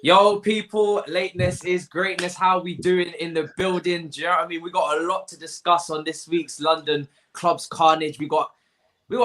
Yo, people, lateness is greatness. How we doing in the building? Do you know what I mean? We got a lot to discuss on this week's London Clubs Carnage. We got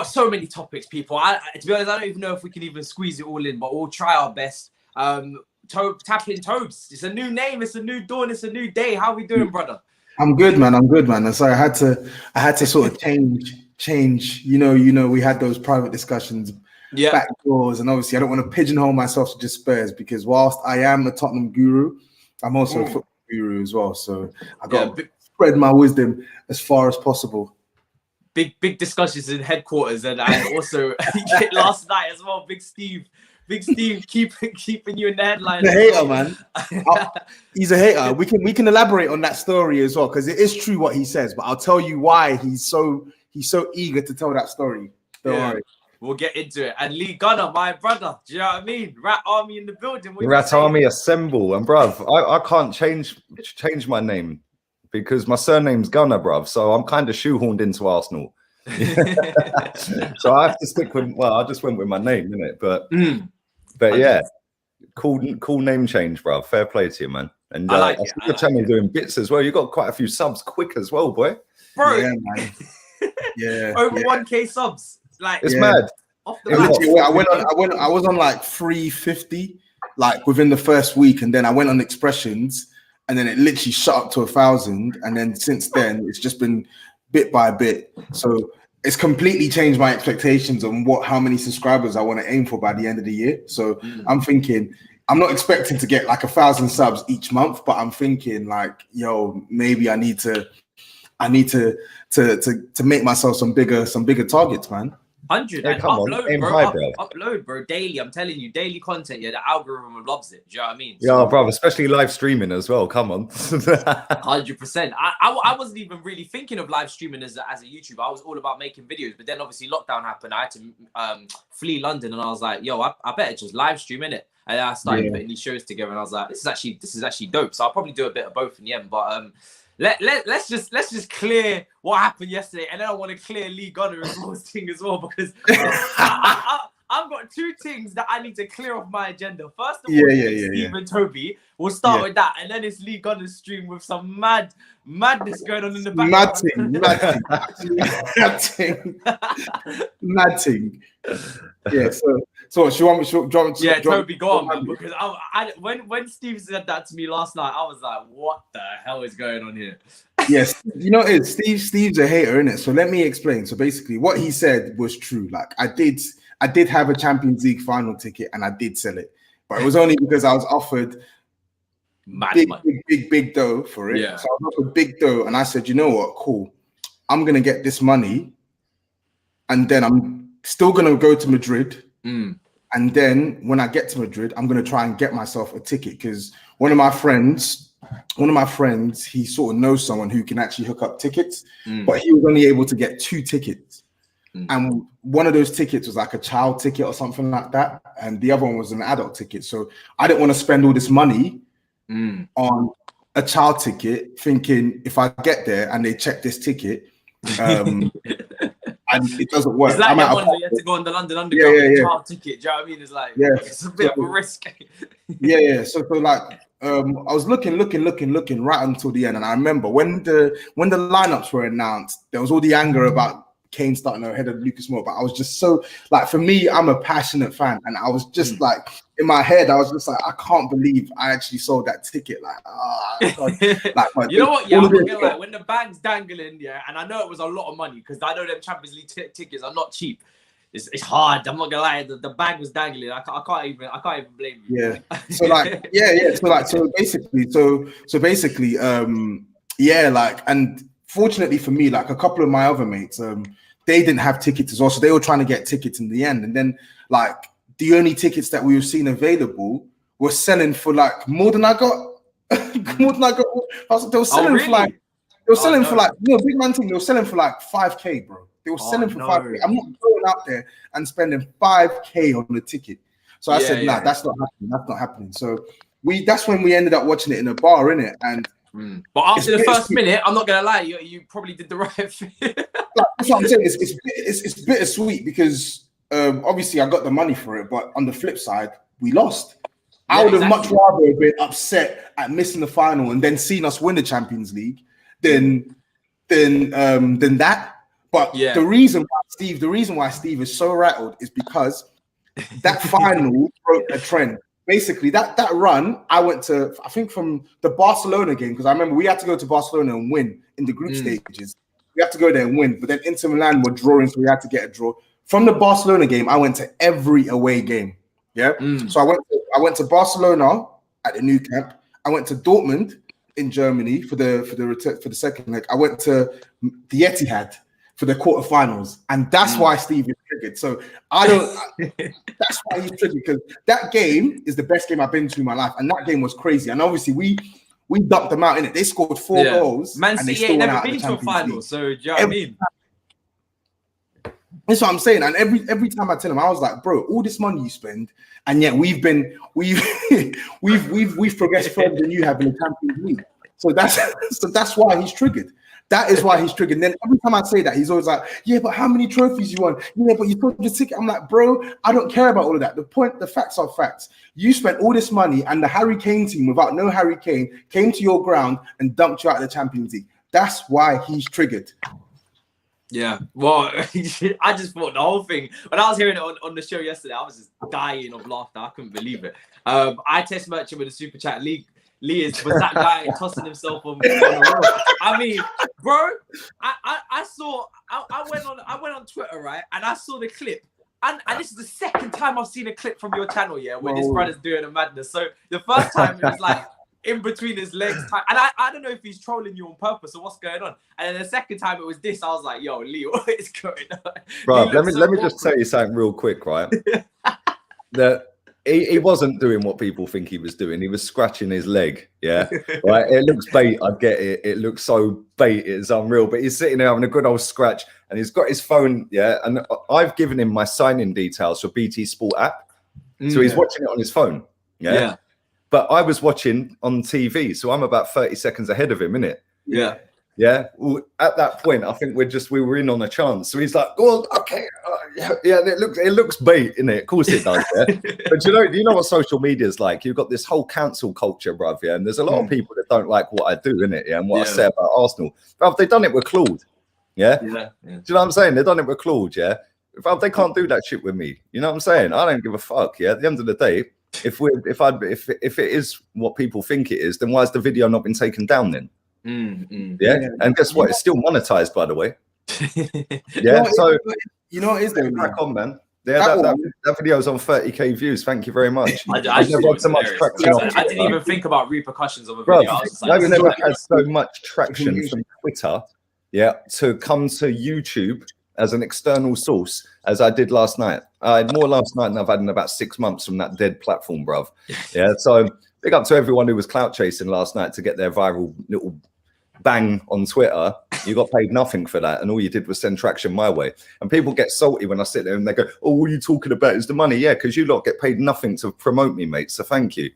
so many topics, people. To be honest, I don't even know if we can even squeeze it all in, but we'll try our best. TapinTobs. It's a new name. It's a new dawn. It's a new day. How we doing, brother? I'm good, man. And sorry, I had to sort of change. You know, we had those private discussions. Yeah. Back doors, and obviously I don't want to pigeonhole myself to just Spurs, because whilst I am a Tottenham guru, I'm also a football guru as well. So I got to spread my wisdom as far as possible. Big discussions in headquarters, and also last night as well. Big Steve keeping you in the headlines. The hater, man. He's a hater. We can elaborate on that story as well, because it is true what he says. But I'll tell you why he's so eager to tell that story. Don't worry. We'll get into it. And Lee Gunner, my brother, do you know what I mean? Rat Army in the building. Rat Army assemble. And bruv, I can't change my name because my surname's Gunner, bruv. So I'm kind of shoehorned into Arsenal. So I have to stick with, well, I just went with my name, innit? But yeah, cool name change, bruv. Fair play to you, man. And I see your channel doing bits as well. You got quite a few subs quick as well, boy. Bro. Yeah, man. Yeah. Over 1K subs. Like, it's mad. I was on like 350 like within the first week, and then I went on expressions, and then it literally shot up to 1,000, and then since then it's just been bit by bit. So it's completely changed my expectations on how many subscribers I want to aim for by the end of the year. So I'm thinking, I'm not expecting to get like 1,000 subs each month, but I'm thinking like, yo, maybe I need to make myself some bigger targets, man. 100, yeah, upload, bro, daily. I'm telling you, daily content. Yeah, the algorithm loves it. Do you know what I mean? Yeah, bro, especially live streaming as well. Come on, 100%. I wasn't even really thinking of live streaming as a YouTuber. I was all about making videos, but then obviously lockdown happened. I had to flee London, and I was like, yo, I better just live stream in it. And I started putting these shows together, and I was like, this is actually dope. So I'll probably do a bit of both in the end, but Let's just clear what happened yesterday, and then I want to clear Lee Gunner's thing as well, because I've got two things that I need to clear off my agenda. First of all, Steve and Toby. We'll start with that, and then it's Lee Gunner's stream with some madness going on in the background. Nothing. Yeah. So she want me to yeah, Toby, go on, man, because when Steve said that to me last night, I was like, what the hell is going on here? Yes, you know, it's Steve's a hater, isn't it? So let me explain. So basically what he said was true. Like I did have a Champions League final ticket, and I did sell it, but it was only because I was offered big dough for it. Yeah. So I was offered big dough, and I said, you know what, cool, I'm gonna get this money, and then I'm still gonna go to Madrid. And then when I get to Madrid, I'm going to try and get myself a ticket, because one of my friends, he sort of knows someone who can actually hook up tickets, but he was only able to get 2 tickets. And one of those tickets was like a child ticket or something like that. And the other one was an adult ticket. So I didn't want to spend all this money on a child ticket, thinking if I get there and they check this ticket, and it doesn't work. It's like that one where you have to go on the London Underground with a child ticket. Do you know what I mean? It's like, it's a bit of a risk. So like, I was looking right until the end, and I remember when the lineups were announced, there was all the anger about Kane starting ahead of Lucas Moura, but I was just so like, for me, I'm a passionate fan, and I was just like, in my head, I was just like, I can't believe I actually sold that ticket. Like, you know what? Yeah, I'm not gonna lie. When the bag's dangling, and I know it was a lot of money, because I know them Champions League tickets are not cheap. It's hard. I'm not gonna lie. The bag was dangling. I can't even blame you. Yeah. So like, So basically, like, and fortunately for me, like a couple of my other mates, they didn't have tickets as well, so they were trying to get tickets in the end, and then like the only tickets that we were seeing available were selling for like more than I got. They were selling for like, big man thing. They were selling for like 5K, bro. They were selling for 5K. I'm not going out there and spending 5K on the ticket. So I said, nah, that's not happening. That's not happening. So that's when we ended up watching it in a bar, innit? And but after the first minute, I'm not gonna lie, you probably did the right thing. That's what I'm saying. It's bittersweet, because obviously I got the money for it, but on the flip side, we lost. I would have much rather been upset at missing the final and then seen us win the Champions League than that. But the reason why Steve is so rattled is because that final broke a trend. Basically, that run, I went to, I think from the Barcelona game, because I remember we had to go to Barcelona and win in the group stages. We had to go there and win, but then Inter Milan were drawing, so we had to get a draw. From the Barcelona game, I went to every away game. Yeah, so I went to Barcelona at the new camp. I went to Dortmund in Germany for the second leg. I went to the Etihad for the quarterfinals, and that's why Steve is triggered. So that's why he's triggered, because that game is the best game I've been to in my life, and that game was crazy. And obviously we dumped them out in it. They scored 4 goals. Man City ain't never been to a final, so do you know what I mean? That's what I'm saying. And every time I tell him, I was like, bro, all this money you spend, and yet we've progressed further than you have in the Champions League. So that's why he's triggered. That is why he's triggered. And then every time I say that, he's always like, yeah, but how many trophies you won? Yeah, but you sold your ticket. I'm like, bro, I don't care about all of that. The facts are facts. You spent all this money, and the Harry Kane team, without no Harry Kane, came to your ground and dumped you out of the Champions League. That's why he's triggered. Yeah, well, I just thought the whole thing, when I was hearing it on the show yesterday, I was just dying of laughter. I couldn't believe it. I test merchant with a super chat. Lee was that guy tossing himself on the road. I mean, bro, I went on Twitter, right, and I saw the clip. And this is the second time I've seen a clip from your channel, yeah, where this brother's doing a madness. So the first time it was like in between his legs, and I don't know if he's trolling you on purpose or what's going on. And then the second time it was this, I was like, yo, Lee, what is going on? Bro, let me just tell you something real quick, right? That he wasn't doing what people think he was doing. He was scratching his leg, yeah? Right? It looks bait, I get it. It looks so bait, it's unreal. But he's sitting there having a good old scratch, and he's got his phone, yeah? And I've given him my sign-in details for BT Sport app. So he's watching it on his phone, yeah? But I was watching on TV, so I'm about 30 seconds ahead of him, innit? Yeah. Yeah. Well, at that point, I think we were in on a chance. So he's like, "Go on, okay, yeah." It looks bait, innit? Of course it does. Yeah. But you know what social media is like? You've got this whole cancel culture, bruv. Yeah, and there's a lot of people that don't like what I do, innit? Yeah, and what I say about Arsenal. Bruv, they've done it with Claude. Yeah. Do you know what I'm saying? They've done it with Claude. Yeah. Bruv, they can't do that shit with me. You know what I'm saying? I don't give a fuck. Yeah. At the end of the day, if it is what people think it is, then why has the video not been taken down then? Yeah, and guess what? It's still monetized, by the way. Yeah, so you know what is there? Crack on, man. Yeah, that video's on 30k views. Thank you very much. I never had so much traction. I didn't even think about repercussions of a video. I've never had so much traction from Twitter, yeah, to come to YouTube as an external source as I did last night. I had more last night than I've had in about 6 months from that dead platform, bruv. Yeah, so big up to everyone who was clout chasing last night to get their viral little bang on Twitter. You got paid nothing for that, and all you did was send traction my way. And people get salty when I sit there and they go, "Oh, all you talking about is the money." Yeah, because you lot get paid nothing to promote me, mate. So thank you.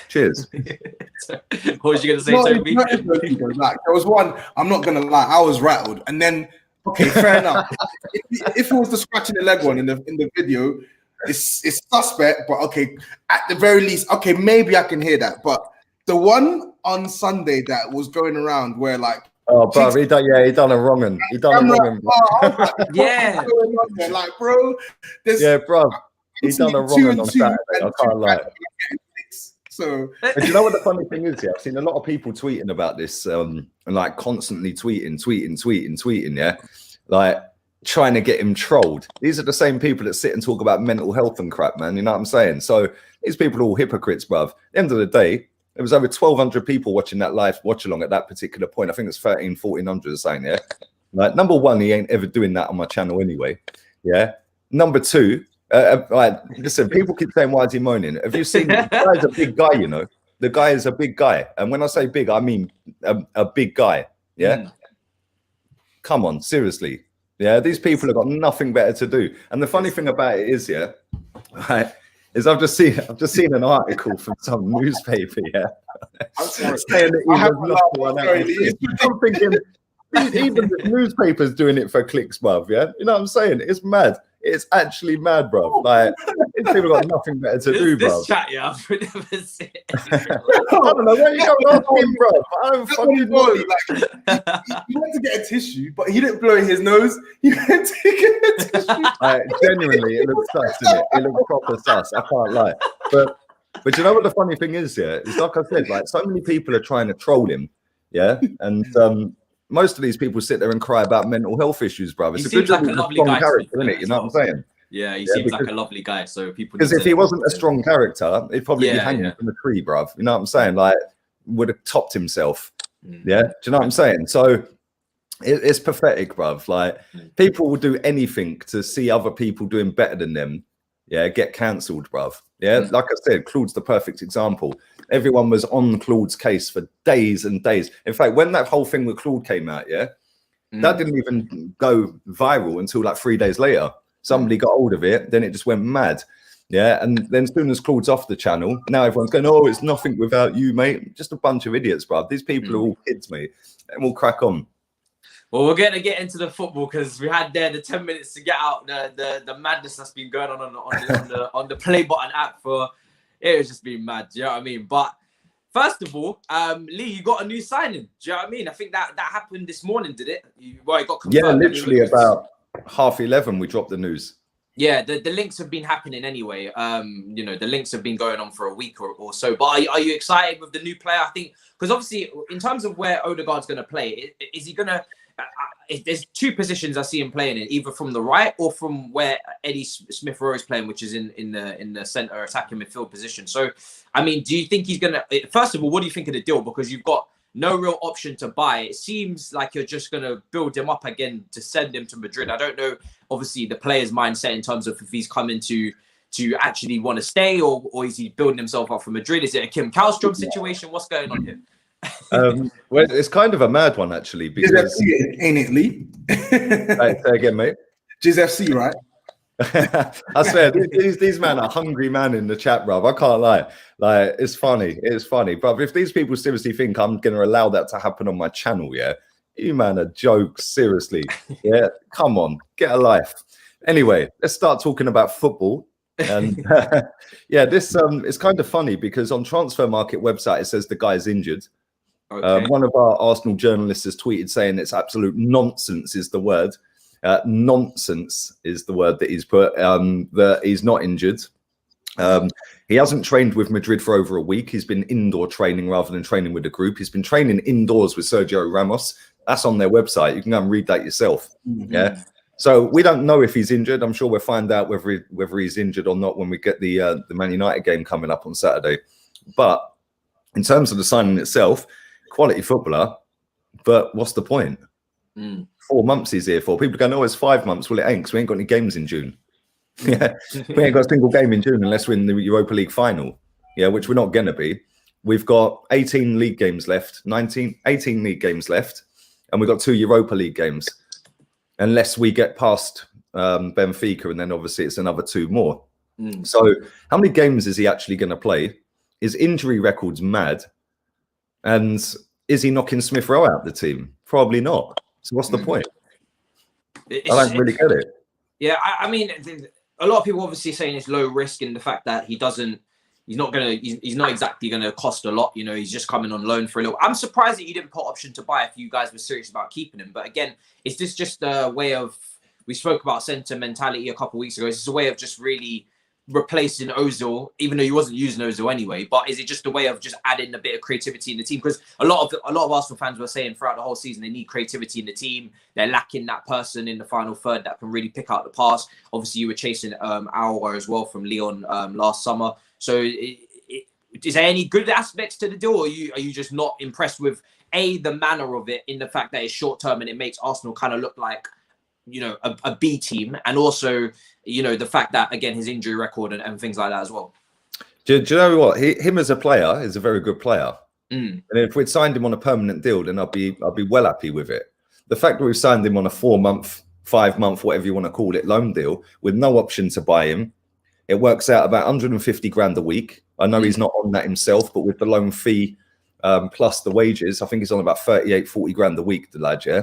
Cheers. What was you going to say, Toby? Like, there was one, I'm not going to lie, I was rattled. And then, okay, fair enough. If it was the scratching the leg one in the video, it's suspect, but okay, at the very least, okay, maybe I can hear that. But the one on Sunday that was going around where like, oh, bro, he done a wrong one. He done a wrong one. Yeah, like, bro, yeah, bro, he done a wrong one on Saturday. I can't lie. So, but you know what the funny thing is? Yeah, I've seen a lot of people tweeting about this, and like constantly tweeting. Yeah, like trying to get him trolled. These are the same people that sit and talk about mental health and crap, man. You know what I'm saying? So these people are all hypocrites, bruv. At the end of the day, there was over 1,200 people watching that live watch along at that particular point. I think it's 1,400 or something. Yeah, like number one, he ain't ever doing that on my channel anyway. Yeah, number two. Right, listen, people keep saying, why is he moaning? Have you seen the guy's a big guy, you know? The guy is a big guy. And when I say big, I mean a big guy. Yeah. Come on, seriously. Yeah, these people have got nothing better to do. And the funny thing about it is, yeah, right, is I've just seen an article from some newspaper, yeah. Saying that I'm thinking even the newspaper's doing it for clicks, bruv, yeah. You know what I'm saying? It's mad. It's actually mad, bro. Like, these people got nothing better to do, bro. This chat, yeah, I've never seen I don't know where you going on him, bro. I don't fucking know. Like, he went to get a tissue, but he didn't blow in his nose. He went to get a tissue. Like, genuinely, it looks sus, doesn't it? It looks proper sus. I can't lie. But you know what the funny thing is, yeah? It's like I said, like, so many people are trying to troll him, yeah? And most of these people sit there and cry about mental health issues, brother. He seems like a lovely guy, character, isn't it? You know what I'm saying? Yeah, he seems like a lovely guy. So people. Because if he wasn't a strong character, he'd probably be hanging from a tree, bruv. You know what I'm saying? Like, would have topped himself. Yeah, do you know what I'm saying? So it's pathetic, bruv. Like, people will do anything to see other people doing better than them. Yeah, get cancelled, bruv. Yeah, like I said, Claude's the perfect example. Everyone was on Claude's case for days and days. In fact, when that whole thing with Claude came out, that didn't even go viral until like 3 days later. Somebody got hold of it, then it just went mad. Yeah, and then as soon as Claude's off the channel, now everyone's going, oh, it's nothing without you, mate. Just a bunch of idiots, bruv. These people are all kids, mate. And we'll crack on. Well, we're going to get into the football because we had there the 10 minutes to get out the madness that's been going on the play button app for it was just been mad. Do you know what I mean? But first of all, Lee, you got a new signing. Do you know what I mean? I think that happened this morning, did it? It got confirmed. Yeah, literally about 11:30 we dropped the news. Yeah, the links have been happening anyway. You know, the links have been going on for a week or so. But are you excited with the new player? I think because obviously in terms of where Odegaard's going to play, is he going to? There's two positions I see him playing in, either from the right or from where Eddie Smith Rowe is playing, which is in the centre attacking midfield position. So, I mean, do you think he's going to? First of all, what do you think of the deal? Because you've got no real option to buy. It seems like you're just going to build him up again to send him to Madrid. I don't know, obviously, the player's mindset in terms of if he's coming to actually want to stay or is he building himself up for Madrid? Is it a Kim Kallstrom situation? What's going on here? Well, it's kind of a mad one, actually. Because ain't it, Lee? Say again, mate. FC, right? I swear, these men are hungry man in the chat, bruv. I can't lie. Like, it's funny, bruv. If these people seriously think I'm going to allow that to happen on my channel, yeah, you man are jokes, seriously. Yeah, come on, get a life. Anyway, let's start talking about football. And yeah, this is kind of funny because on Transfer Market website it says the guy's injured. Okay. One of our Arsenal journalists has tweeted saying it's absolute nonsense is the word. Nonsense is the word that he's put, that he's not injured. He hasn't trained with Madrid for over a week. He's been indoor training rather than training with the group. He's been training indoors with Sergio Ramos. That's on their website. You can go and read that yourself. Mm-hmm. Yeah. So we don't know if he's injured. I'm sure we'll find out whether he's injured or not when we get the Man United game coming up on Saturday. But in terms of the signing itself, quality footballer, but what's the point? 4 months he's here for. People go, no, it's 5 months. Well, it ain't because we ain't got any games in June. Yeah, we ain't got a single game in June unless we're in the Europa League final. Yeah, which we're not going to be. We've got 18 league games left, 18 league games left, and we've got 2 Europa League games. Unless we get past Benfica, and then obviously it's another 2 more. So how many games is he actually going to play? His injury record's mad. And is he knocking Smith Rowe out the team? Probably not. So what's the point? I don't really get it. Yeah, I mean, a lot of people obviously saying it's low risk in the fact that he's not exactly going to cost a lot. You know, he's just coming on loan for a little. I'm surprised that you didn't put option to buy if you guys were serious about keeping him. But again, is this just a way of, we spoke about sentimentality a couple of weeks ago. Is this a way of just really replacing Ozil, even though he wasn't using Ozil anyway? But is it just a way of just adding a bit of creativity in the team? Because a lot of Arsenal fans were saying throughout the whole season they need creativity in the team. They're lacking that person in the final third that can really pick out the pass. Obviously, you were chasing Aouar as well from Lyon last summer. So is there any good aspects to the deal, or are you just not impressed with the manner of it, in the fact that it's short term and it makes Arsenal kind of look like, you know, a B team, and also, you know, the fact that again his injury record and things like that as well? Do you know what? Him as a player is a very good player, and if we'd signed him on a permanent deal, then I'd be well happy with it. The fact that we've signed him on a 4-month, 5-month, whatever you want to call it, loan deal with no option to buy him, it works out about 150 grand a week. I know he's not on that himself, but with the loan fee plus the wages, I think he's on about 40 grand a week, the lad, yeah?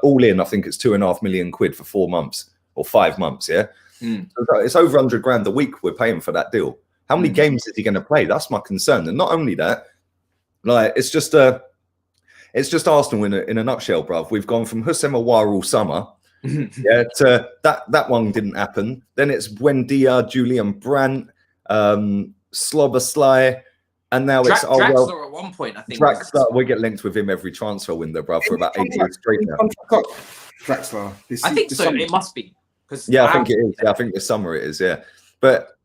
All in, I think it's 2.5 million quid for 4 months. or 5 months. Yeah, so it's over 100 grand a week we're paying for that deal. How many games is he going to play? That's my concern. And not only that, like it's just Arsenal in a nutshell, bruv. We've gone from Houssem Aouar all summer. To that one didn't happen. Then it's Buendia, Julian Brandt, Slobosly, and now it's Draxler at one point, I think. Draxler, we get linked with him every transfer window, bruv, for about 8 years straight now. Draxler. I think so. It must be. Yeah, I think it is. Yeah, I think this summer it is. Yeah, but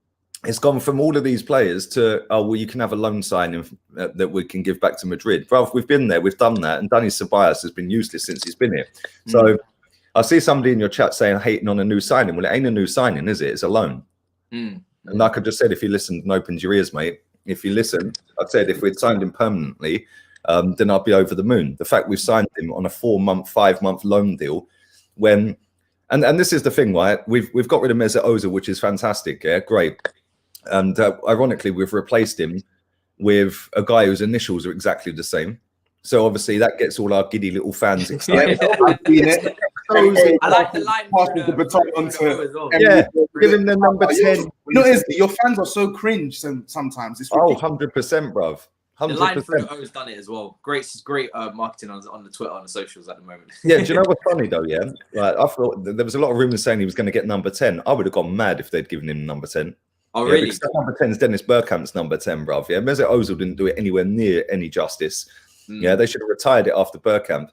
it's gone from all of these players to you can have a loan signing that we can give back to Madrid, bruv. We've been there, we've done that, and Dani Ceballos has been useless since he's been here. So. I see somebody in your chat saying hating on a new signing. Well, it ain't a new signing, is it? It's a loan. And like I just said, if you listened and opened your ears, mate, if you listen, I said if we'd signed him permanently, then I'd be over the moon. The fact we've signed him on a 4-month, 5-month loan deal, and this is the thing, right? We've got rid of Mesut Ozil, which is fantastic. Yeah, great. And ironically, we've replaced him with a guy whose initials are exactly the same. So obviously that gets all our giddy little fans excited. I like the line. Give him the number 10. You know, your fans are so cringe sometimes. It's 100%, bruv. 100%. The line through O's done it as well. Great marketing on the Twitter, on the socials at the moment. Yeah, do you know what's funny though? Yeah, like, I thought there was a lot of rumors saying he was going to get number 10. I would have gone mad if they'd given him number 10. Oh, really? Because number 10 is Dennis Bergkamp's number 10, bruv. Yeah, Mesut Ozil didn't do it anywhere near any justice. Yeah, they should have retired it after Bergkamp.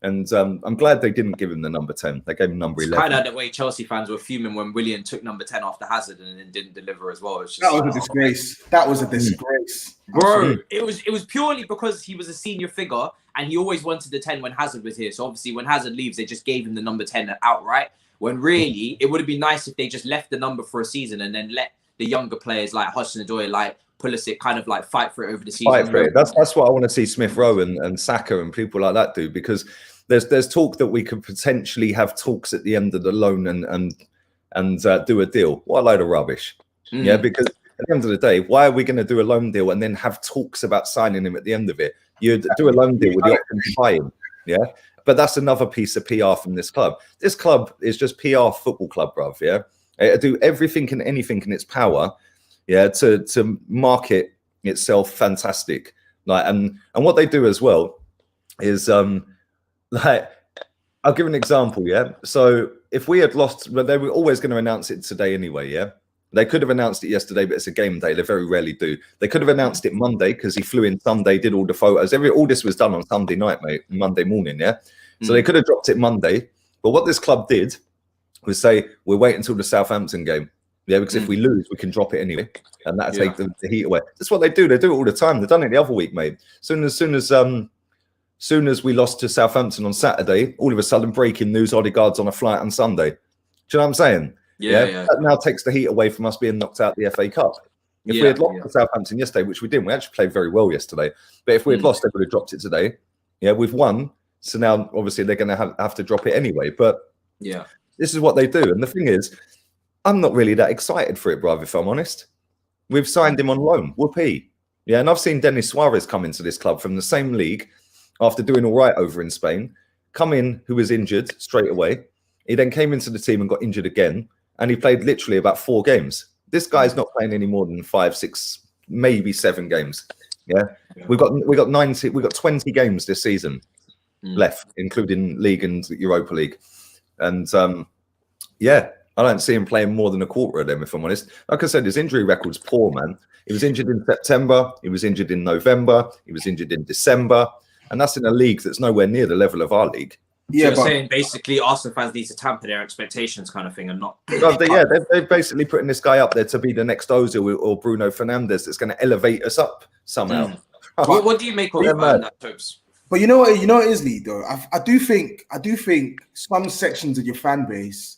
And I'm glad they didn't give him the number 10. They gave him number 11. Kind of the way Chelsea fans were fuming when Willian took number 10 after Hazard and then didn't deliver as well. That was a disgrace. That was a disgrace. Bro, it was purely because he was a senior figure and he always wanted the 10 when Hazard was here. So obviously when Hazard leaves, they just gave him the number 10 outright. When really, it would have been nice if they just left the number for a season and then let the younger players like Hudson-Odoi, like Pulisic, kind of like fight for it over the season. Fight for it. That's what I want to see Smith Rowe and Saka and people like that do, because there's talk that we could potentially have talks at the end of the loan and do a deal. What a load of rubbish. Yeah, because at the end of the day, why are we going to do a loan deal and then have talks about signing him at the end of it? You'd do a loan deal with the option to buy him. Yeah, but that's another piece of PR from this club. This club is just PR football club, bruv. Yeah, it do everything and anything in its power. Yeah, to market itself fantastic. Like and what they do as well is like, I'll give an example, yeah? So if we had lost, but they were always going to announce it today anyway, yeah? They could have announced it yesterday, but it's a game day. They very rarely do. They could have announced it Monday because he flew in Sunday, did all the photos. All this was done on Sunday night, mate, Monday morning, yeah? So they could have dropped it Monday. But what this club did was say, we'll wait until the Southampton game. Yeah, because if we lose, we can drop it anyway. And that'll take the heat away. That's what they do. They do it all the time. They've done it the other week, mate. Soon as we lost to Southampton on Saturday, all of a sudden breaking news, Odegaard's on a flight on Sunday. Do you know what I'm saying? Yeah. That now takes the heat away from us being knocked out the FA Cup. If we had lost to Southampton yesterday, which we didn't, we actually played very well yesterday. But if we had lost, they would have dropped it today. Yeah, we've won. So now, obviously, they're going to have to drop it anyway. But yeah, this is what they do. And the thing is, I'm not really that excited for it, bruv, if I'm honest. We've signed him on loan. Whoopee. Yeah, and I've seen Denis Suarez come into this club from the same league after doing all right over in Spain, come in who was injured straight away. He then came into the team and got injured again, and he played literally about 4 games. This guy's not playing any more than 5, 6, maybe 7 games. Yeah, we got 20 games this season left, including league and Europa League, and I don't see him playing more than a quarter of them, if I'm honest. Like I said, his injury record's poor, man. He was injured in September, he was injured in November, he was injured in December, and that's in a league that's nowhere near the level of our league. Yeah, so you're saying basically Arsenal fans need to tamper their expectations, kind of thing, and not. They're basically putting this guy up there to be the next Ozil or Bruno Fernandes that's going to elevate us up somehow. What do you make of that, Tobs? But you know what it is, Lee, though. I do think some sections of your fan base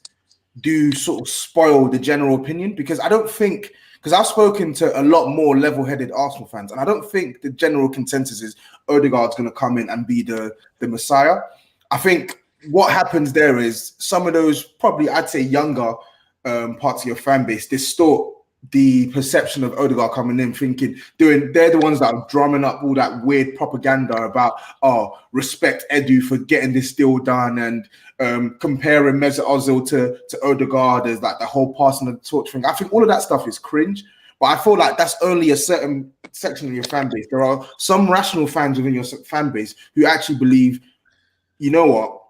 do sort of spoil the general opinion, because I've spoken to a lot more level-headed Arsenal fans, and I don't think the general consensus is Odegaard's going to come in and be the Messiah. I think what happens there is some of those, probably I'd say younger parts of your fan base, distort the perception of Odegaard coming in, they're the ones that are drumming up all that weird propaganda about, respect Edu for getting this deal done, and comparing Mesut Ozil to Odegaard as like the whole passing of the torch thing. I think all of that stuff is cringe, but I feel like that's only a certain section of your fan base. There are some rational fans within your fan base who actually believe, you know what,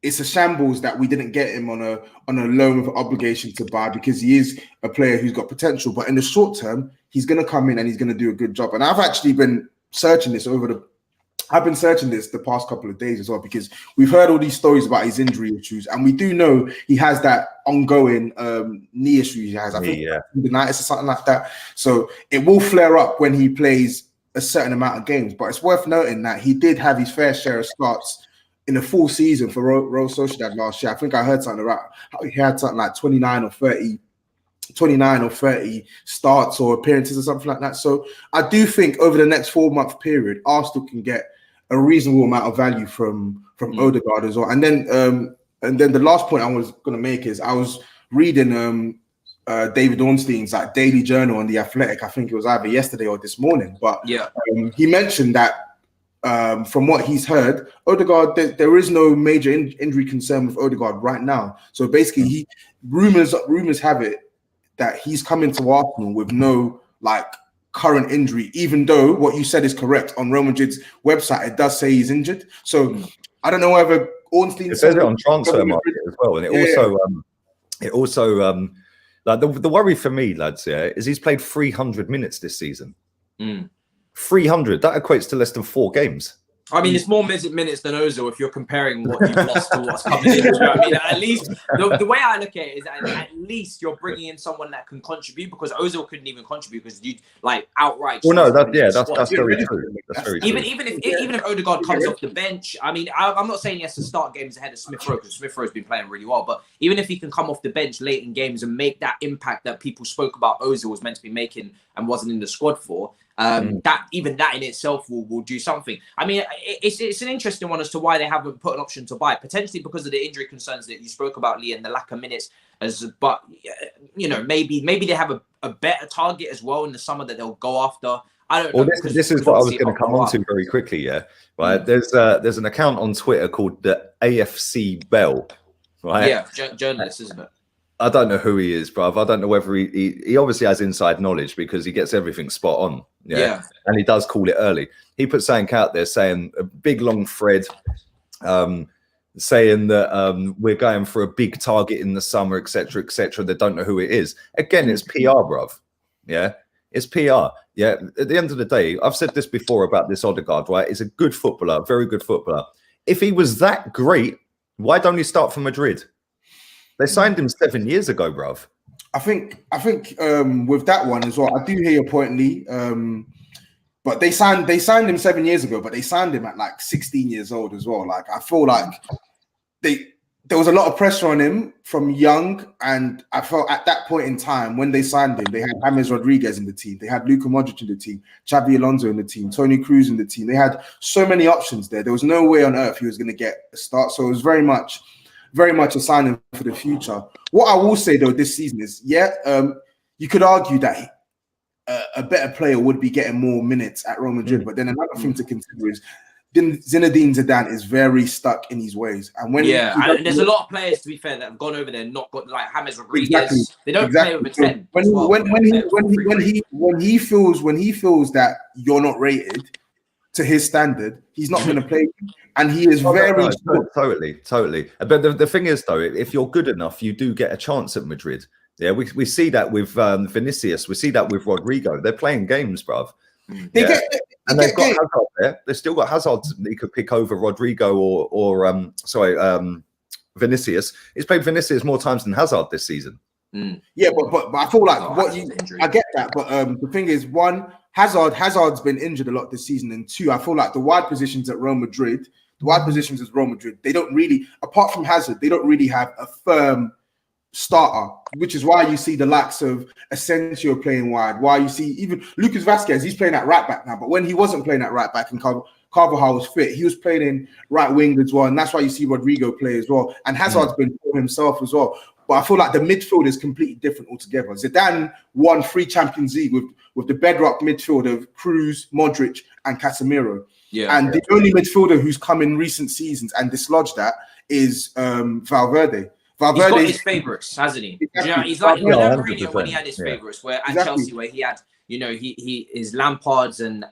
it's a shambles that we didn't get him on a loan with obligation to buy, because he is a player who's got potential. But in the short term, he's going to come in and he's going to do a good job. And I've actually been searching this the past couple of days as well, because we've heard all these stories about his injury issues, and we do know he has that ongoing knee issue he has. I think tendinitis or something like that. So it will flare up when he plays a certain amount of games. But it's worth noting that he did have his fair share of starts in a full season for Real Sociedad last year. I think I heard something about he had something like 29 or 30 starts or appearances or something like that. So I do think over the next 4-month period, Arsenal can get a reasonable amount of value from Odegaard as well. And then the last point I was going to make is I was reading David Ornstein's like daily journal on The Athletic. I think it was either yesterday or this morning. But he mentioned that from what he's heard, Odegaard, there is no major injury concern with Odegaard right now. So basically, rumors have it that he's coming to Arsenal with no like current injury, even though what you said is correct. On Real Madrid's website, it does say he's injured. So I don't know whether Ornstein says it on transfer market as well, and it also like the worry for me, lads, is he's played 300 minutes this season. 300, that equates to less than 4 games. I mean, it's more minutes than Ozil if you're comparing what you've lost to what's coming in. You know what I mean? At least the way I look at it is at least you're bringing in someone that can contribute, because Ozil couldn't even contribute because you like outright. Well, no, that's very true. That's very true. Even if Odegaard comes off the bench, I mean, I'm not saying he has to start games ahead of Smith Rowe, because Smith Rowe's been playing really well. But even if he can come off the bench late in games and make that impact that people spoke about Ozil was meant to be making and wasn't in the squad for. That in itself will do something. I mean, it's an interesting one as to why they haven't put an option to buy, potentially because of the injury concerns that you spoke about, Lee, and the lack of minutes. But you know, maybe they have a better target as well in the summer that they'll go after. I don't know. Well, this is what I was going to come on to very quickly. Yeah, right. There's an account on Twitter called the AFC Bell. Right. Yeah, journalist, isn't it? I don't know who he is, bruv. I don't know whether he obviously has inside knowledge because he gets everything spot on. Yeah. And he does call it early. He put something out there saying a big long thread saying that we're going for a big target in the summer, etc., etc. They don't know who it is. Again, it's PR, bruv. Yeah, it's PR. Yeah. At the end of the day, I've said this before about this Odegaard, right? He's a good footballer, very good footballer. If he was that great, why don't he start for Madrid? They signed him 7 years ago, bruv. I think with that one as well, I do hear your point, Lee. But they signed him 7 years ago, but they signed him at like 16 years old as well. Like I feel like there was a lot of pressure on him from young, and I felt at that point in time when they signed him, they had James Rodriguez in the team, they had Luka Modric in the team, Xabi Alonso in the team, Toni Kroos in the team. They had so many options there. There was no way on earth he was going to get a start. So it was very much a signing for the future. What I will say though this season is, you could argue that a better player would be getting more minutes at Real Madrid, but then another thing to consider is Zinedine Zidane is very stuck in his ways, and and there's a lot of players, to be fair, that have gone over there and not got, like James Rodriguez. They don't play over 10. When he feels that you're not rated to his standard, he's not going to play you. And he is totally. But the thing is, though, if you're good enough, you do get a chance at Madrid. Yeah, we see that with Vinicius. We see that with Rodrigo. They're playing games, bruv. They've got Hazard there. They've still got Hazard that he could pick over Rodrigo or Vinicius. He's played Vinicius more times than Hazard this season. Yeah, but I feel like I get that. But the thing is, one, Hazard's been injured a lot this season, and two, I feel like the wide positions at Real Madrid, they don't really, apart from Hazard, they don't really have a firm starter, which is why you see the likes of Asensio playing wide, why you see even Lucas Vazquez, he's playing at right back now, but when he wasn't playing at right back and Carvajal was fit, he was playing in right wing as well, and that's why you see Rodrigo play as well, and Hazard's been for himself as well. but I feel like the midfield is completely different altogether. Zidane won 3 Champions League with the bedrock midfield of Cruz, Modric, and Casemiro. And the only midfielder who's come in recent seasons and dislodged that is Valverde. He's got his favourites, hasn't he? Exactly. You know, he's like Mourinho when he had his Yeah. favourites, where at Chelsea, where he had, you know, he his Lampards and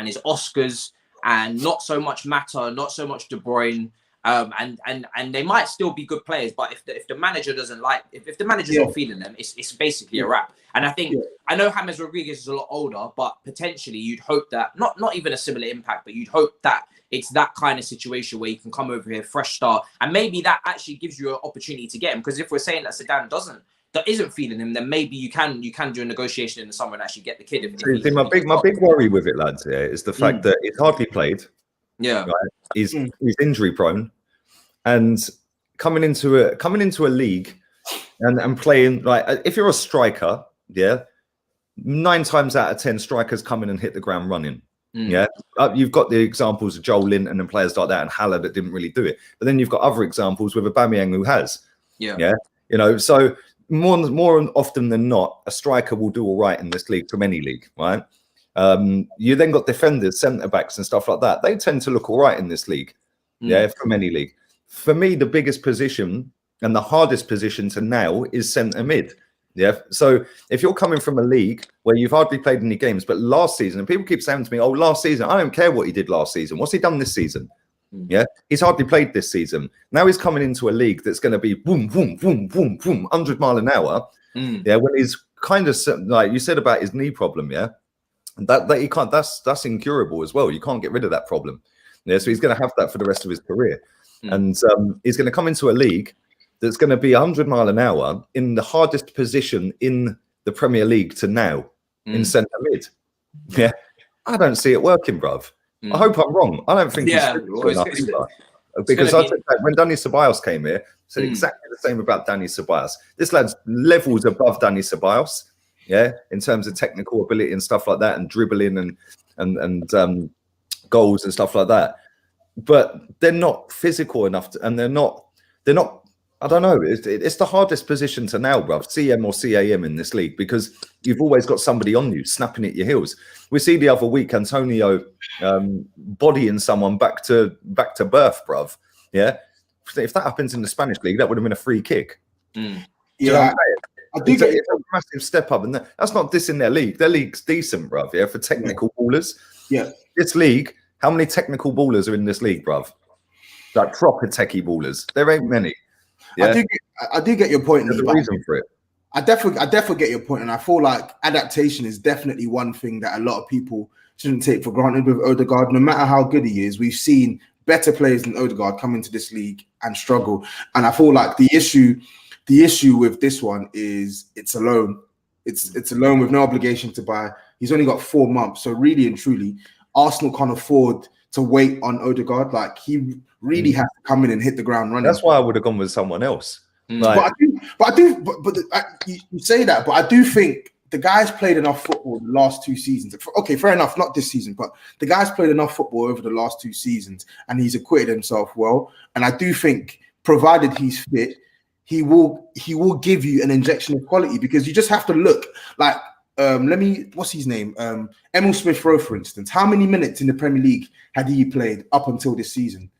his Oscars, and not so much Mata, not so much De Bruyne, and they might still be good players, but if the manager doesn't like, if the manager's not feeling them, it's basically a wrap. And I think I know James Rodriguez is a lot older, but potentially you'd hope that not even a similar impact, but you'd hope that it's that kind of situation where you can come over here, fresh start, and maybe that actually gives you an opportunity to get him. Because if we're saying that Zidane isn't feeling him, then maybe you can do a negotiation in the summer and actually get the kid. My big worry with it, lads, is the fact that he's hardly played. Yeah, right? He's injury prone, and coming into a league and playing, like, if you're a striker, 9 times out of 10 strikers come in and hit the ground running. You've got the examples of Joel Linton and players like that, and Haller that didn't really do it. But then you've got other examples with Aubameyang who has. You know, so more often than not, a striker will do all right in this league, from any league, right? You then got defenders, centre backs, and stuff like that. They tend to look all right in this league, from any league. For me, the biggest position and the hardest position to nail is centre mid. So if you're coming from a league where you've hardly played any games, but last season, and people keep saying to me, "Oh, last season, I don't care what he did last season. What's he done this season?" He's hardly played this season. Now he's coming into a league that's going to be boom, boom, boom, boom, boom, 100 mile an hour. When he's kind of, like you said about his knee problem, that he can't. That's incurable as well. You can't get rid of that problem. So he's going to have that for the rest of his career, and he's going to come into a league that's going to be 100 mile an hour in the hardest position in the Premier League to nail in centre mid. I don't see it working, bruv. I hope I'm wrong. I don't think he's enough either. Because I said that when Dani Ceballos came here, I said exactly the same about Dani Ceballos. This lad's levels above Dani Ceballos, in terms of technical ability and stuff like that, and dribbling and goals and stuff like that. But they're not physical enough, and they're not. I don't know. It's the hardest position to nail, bruv. CM or CAM in this league, because you've always got somebody on you, snapping at your heels. We see the other week Antonio bodying someone back to birth, bruv. If that happens in the Spanish league, that would have been a free kick. I do get it's a massive step up, and that's not dissing their league. Their league's decent, bruv. For technical ballers. This league, how many technical ballers are in this league, bruv? Like proper techie ballers. There ain't many. I do get your point. There's a reason for it. I definitely get your point, and I feel like adaptation is definitely one thing that a lot of people shouldn't take for granted with Odegaard. No matter how good he is, we've seen better players than Odegaard come into this league and struggle. And I feel like the issue with this one is it's a loan. It's a loan with no obligation to buy. He's only got 4 months, so really and truly, Arsenal can't afford to wait on Odegaard. Like, he really has to come in and hit the ground running. That's why I would have gone with someone else. Like, but you say that, but I do think the guy's played enough football the last 2 seasons. Okay, fair enough, not this season, but the guy's played enough football over the last 2 seasons, and he's acquitted himself well. And I do think, provided he's fit, he will give you an injection of quality, because you just have to look like what's his name? Emil Smith-Rowe, for instance. How many minutes in the Premier League had he played up until this season?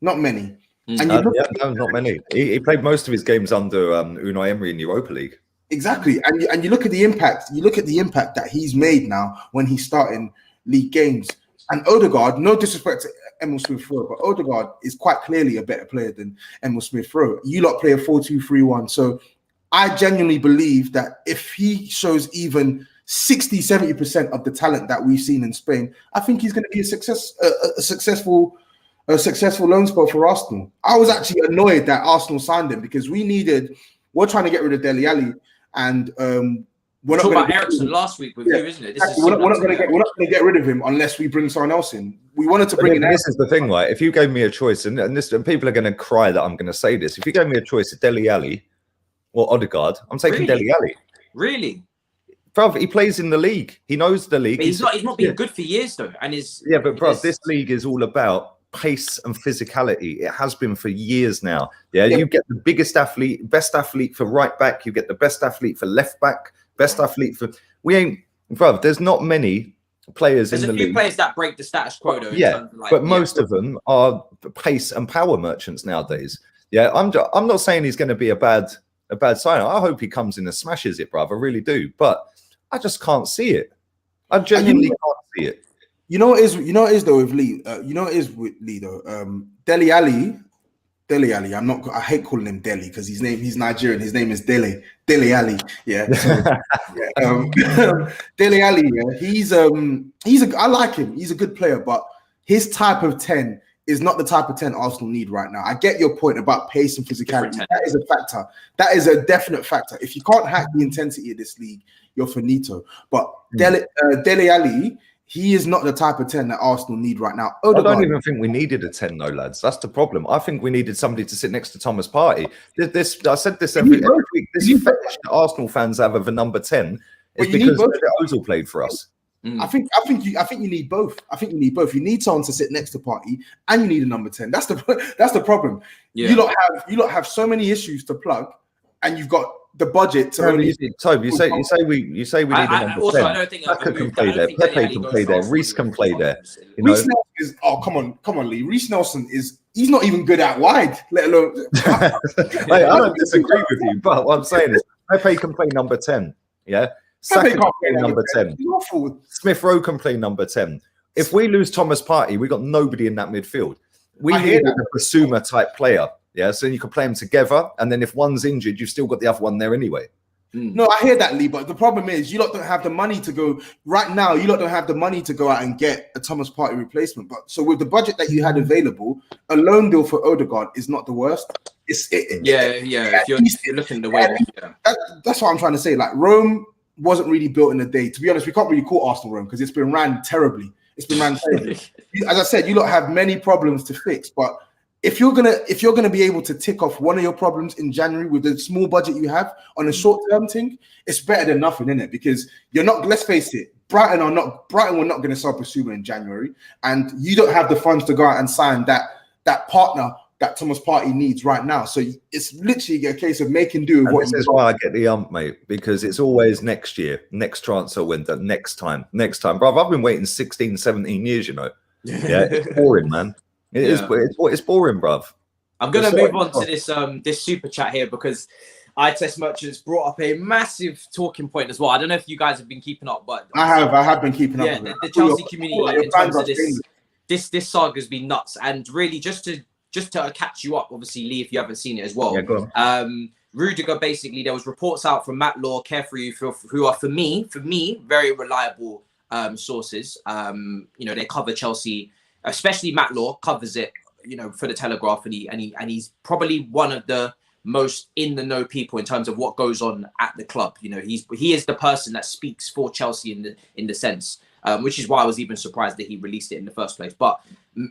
Not many. And not many. He played most of his games under Unai Emery in Europa League. Exactly. And you look at the impact. You look at the impact that he's made now when he's starting league games. And Odegaard, no disrespect to Emil Smith-Rowe, but Odegaard is quite clearly a better player than Emil Smith-Rowe. You lot play a 4-2-3-1. So I genuinely believe that if he shows even 60-70% of the talent that we've seen in Spain, I think he's going to be a successful loan spot for Arsenal. I was actually annoyed that Arsenal signed him, because we're trying to get rid of Dele Alli, and we're not about Ericsson last week with you, isn't it? We're not going to get rid of him unless we bring someone else in. We wanted to bring in. This is the thing, right? If you gave me a choice, and people are going to cry that I'm going to say this, if you gave me a choice of Dele Alli or Odegaard, I'm taking Dele Alli. Really? Bruv, he plays in the league. He knows the league. But he's not been good for years though, and but bruv, this league is all about pace and physicality. It has been for years now. Yeah, you get the biggest athlete, best athlete for right back. You get the best athlete for left back, best athlete for. We ain't, bro. There's not many players in the league. There's a few players that break the status quo, though. Yeah, but most of them are pace and power merchants nowadays. Yeah, I'm not saying he's going to be a bad signing. I hope he comes in and smashes it, bruv. I really do. But I just can't see it. I genuinely can't see it. You know what is though with Lee. Though. Dele Alli. I hate calling him Dele because he's Nigerian. His name is Dele Alli. Yeah. So, Dele Alli. Yeah. I like him. He's a good player, but his type of 10 is not the type of 10 Arsenal need right now. I get your point about pace and physicality. That is a factor. That is a definite factor. If you can't hack the intensity of this league, you're finito. But Dele Alli, he is not the type of 10 that Arsenal need right now. Odegaard, I don't even think we needed a 10, though, lads. That's the problem. I think we needed somebody to sit next to Thomas Partey. I said this every week. This fetish that Arsenal fans have of a number 10 is because Ozil played for us. I think you need both. I think you need both. You need someone to sit next to Partey, and you need a number 10. That's the problem. Yeah. You lot have so many issues to plug, and you've got the budget to only. Tob, you say we need a number 10. I don't think Saka can play there. Pepe can play there. Reece can play there. Reece Nelson is come on, Lee. Reece Nelson he's not even good out wide, let alone. I don't disagree with you, but what I'm saying is Pepe can play number 10. Yeah. Saka can play number 10. Smith Rowe can play number 10. If we lose Thomas Partey, we got nobody in that midfield. We needed a Basuma type player. Yeah, so you can play them together, and then if one's injured, you've still got the other one there anyway. No, I hear that, Lee, but the problem is you lot don't have the money to go right now. You lot don't have the money to go out and get a Thomas Partey replacement. But so with the budget that you had available, a loan deal for Odegaard is not the worst. If you're looking the way, that's what I'm trying to say. Like Rome wasn't really built in a day. To be honest, we can't really call Arsenal Rome because it's been ran terribly. As I said, you lot have many problems to fix, but if you're gonna be able to tick off one of your problems in January with the small budget you have on a short-term thing, it's better than nothing, isn't it? Because you're not. Let's face it, Brighton were not going to sell Basuma in January, and you don't have the funds to go out and sign that partner that Thomas Partey needs right now. So it's literally a case of making do with what. This is why I get the mate, because it's always next year, next transfer window, next time, bro. I've been waiting 16, 17 years, you know. Yeah, it's boring, man. It's boring, bruv. I'm gonna move on to this super chat here because iTest Merchants brought up a massive talking point as well. I don't know if you guys have been keeping up, but I have been keeping up. Yeah, the Chelsea community in terms of this saga has been nuts, and really just to catch you up, obviously, Lee, if you haven't seen it as well. Yeah, go on. Rudiger, basically, there was reports out from Matt Law, Care For You, who are for me very reliable sources. They cover Chelsea. Especially Matt Law covers it, for the Telegraph, and he's probably one of the most in the know people in terms of what goes on at the club. He is the person that speaks for Chelsea in the sense, which is why I was even surprised that he released it in the first place. But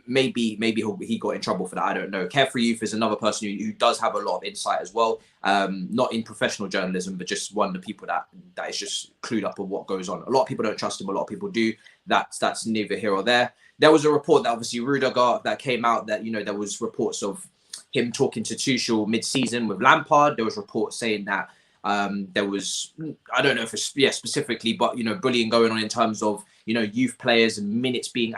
maybe he got in trouble for that. I don't know. Care For Youth is another person who does have a lot of insight as well. Not in professional journalism, but just one of the people that is just clued up on what goes on. A lot of people don't trust him. A lot of people do. That's neither here or there. There was a report that obviously Rudiger that came out that, there was reports of him talking to Tuchel mid-season with Lampard. There was reports saying that there was, I don't know if it's specifically, but, bullying going on in terms of, youth players and minutes being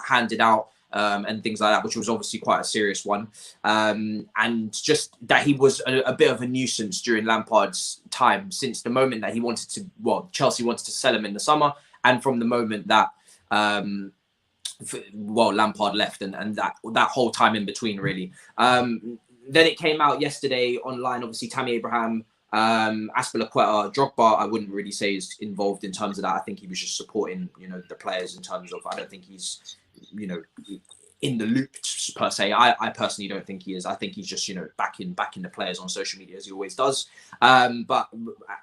handed out and things like that, which was obviously quite a serious one. And just that he was a bit of a nuisance during Lampard's time since the moment that Chelsea wanted to sell him in the summer. And from the moment that, Lampard left and that whole time in between, really. Then it came out yesterday online, obviously, Tammy Abraham, Aspilicueta, Drogba, I wouldn't really say is involved in terms of that. I think he was just supporting, the players in terms of, I don't think he's, in the loop per se. I personally don't think he is. I think he's just, backing the players on social media as he always does. But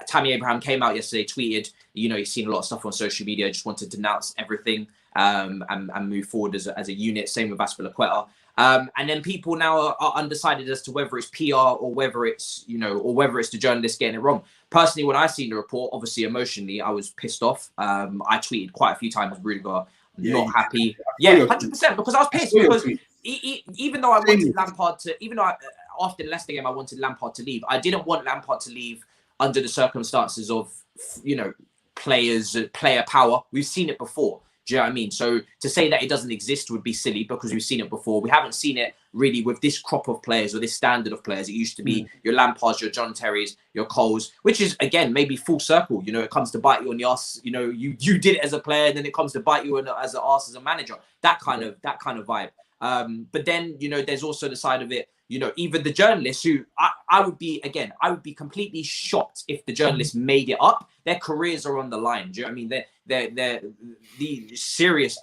Tammy Abraham came out yesterday, tweeted, he's seen a lot of stuff on social media, just wanted to denounce everything and move forward as a unit. Same with Aspilicueta. And then people now are undecided as to whether it's PR or whether it's, the journalists getting it wrong. Personally, when I seen the report, obviously emotionally, I was pissed off. I tweeted quite a few times, Rudiger, not happy. Yeah, 100%. Because I was pissed because even though I wanted Lampard to, even though after the Leicester game I wanted Lampard to leave, I didn't want Lampard to leave under the circumstances of, you know, player power. We've seen it before. Do you know what I mean? So to say that it doesn't exist would be silly because we've seen it before. We haven't seen it really with this crop of players or this standard of players. It used to be your Lampards, your John Terrys, your Coles, which is, again, maybe full circle. You know, it comes to bite you on the arse. You know, you did it as a player, and then it comes to bite you as an arse as a manager. That kind of vibe. But then, you know, there's also the side of it, you know, even the journalists who I would be completely shocked if the journalists made it up. Their careers are on the line. Do you know what I mean? They're the serious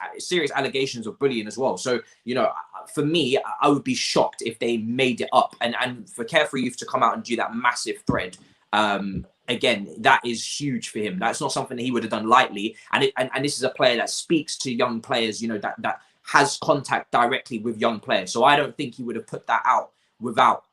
allegations of bullying as well. So, you know, for me, I would be shocked if they made it up. And for Carefree Youth to come out and do that massive thread, again, that is huge for him. That's not something that he would have done lightly. And this is a player that speaks to young players, you know, that has contact directly with young players. So I don't think he would have put that out without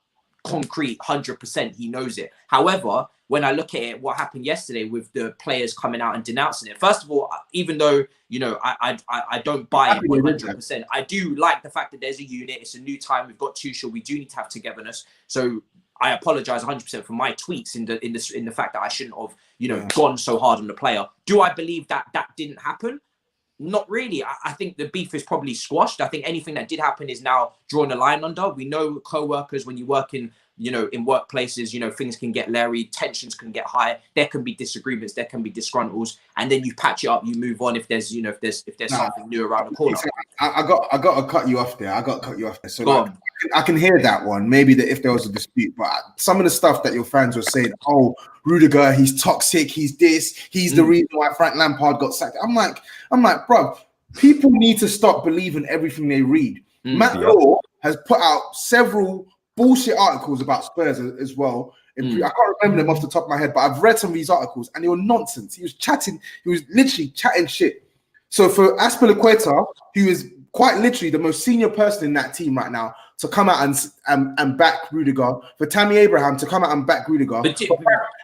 concrete 100%. He knows it. However, when I look at it, what happened yesterday with the players coming out and denouncing it, first of all, even though, you know, I don't buy it 100%, I do like the fact that there's a unit. It's a new time. We've got Tuchel. We do need to have togetherness. So I apologize 100% for my tweets in the fact that I shouldn't have, you know, gone so hard on the player. Do I believe that didn't happen? Not really. I think the beef is probably squashed. I think anything that did happen is now drawn a line under. We know co-workers, when you work in, you know, in workplaces, you know, things can get leery, tensions can get high. There can be disagreements, there can be disgruntles, and then you patch it up, you move on if there's, you know, if there's something new around the corner. I got to cut you off there. So like, I can hear that one. Maybe that if there was a dispute, but some of the stuff that your fans were saying, oh, Rudiger, he's toxic, he's this, he's the reason why Frank Lampard got sacked. I'm like, bro, people need to stop believing everything they read. Matt Law has put out several bullshit articles about Spurs as well. I can't remember them off the top of my head, but I've read some of these articles and they were nonsense. He was literally chatting shit. So for Azpilicueta, who is quite literally the most senior person in that team right now, to come out and back Rudiger, for Tammy Abraham to come out and back Rudiger,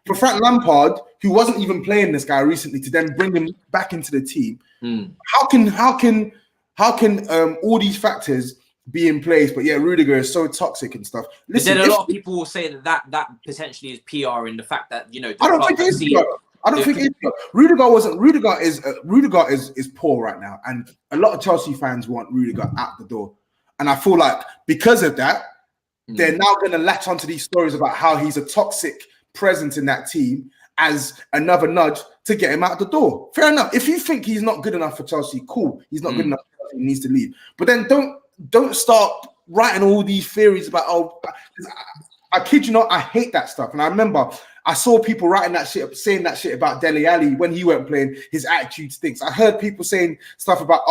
for Frank Lampard, who wasn't even playing this guy recently, to then bring him back into the team. How can all these factors be in place? But yeah, Rudiger is so toxic and stuff. Listen, but then a lot of people will say that potentially is PR in the fact that, you know, I don't think it's PR. Rudiger is poor right now, and a lot of Chelsea fans want Rudiger out the door. And I feel like because of that, they're now going to latch onto these stories about how he's a toxic presence in that team as another nudge to get him out the door. Fair enough. If you think he's not good enough for Chelsea, cool. He's not good enough for Chelsea, he needs to leave. But then don't start writing all these theories about, I kid you not, I hate that stuff. And I remember I saw people writing that shit, saying that shit about Dele Alli when he weren't playing. His attitude stinks. I heard people saying stuff about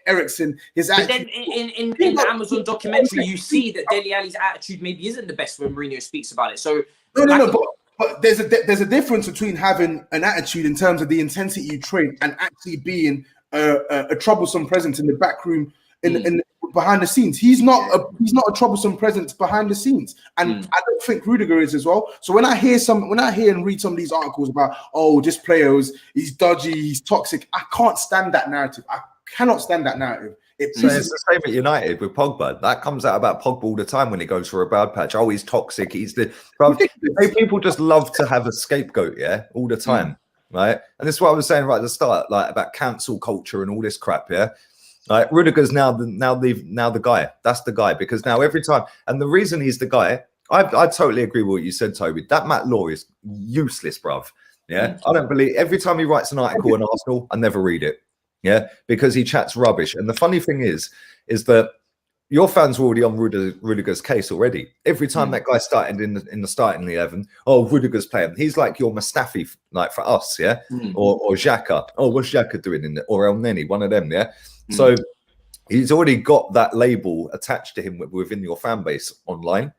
Eriksen. His attitude. But then in the Amazon documentary, you see that Dele Alli's attitude maybe isn't the best when Mourinho speaks about it. So no. But there's a difference between having an attitude in terms of the intensity you train and actually being a troublesome presence in the back room in behind the scenes. He's not a troublesome presence behind the scenes, and I don't think Rudiger is as well. So when I hear and read some of these articles about, oh, this player he's dodgy, he's toxic, I can't stand that narrative. I cannot stand that narrative. So it's the same at United with Pogba. That comes out about Pogba all the time when he goes for a bad patch. Oh, he's toxic. He's the people just love to have a scapegoat, all the time, right? And this is what I was saying right at the start, like about cancel culture and all this crap, Like Rudiger's now the guy. That's the guy, because now every time, and the reason he's the guy, I totally agree with what you said, Toby. That Matt Law is useless, bruv. I don't believe every time he writes an article on Arsenal, I never read it. Because he chats rubbish. And the funny thing is that your fans were already on Rudiger's case already. Every time that guy started in the starting 11, oh, Rudiger's playing. He's like your Mustafi, like for us, or Xhaka. Oh, what's Xhaka doing or El Neni, one of them, So he's already got that label attached to him within your fan base online.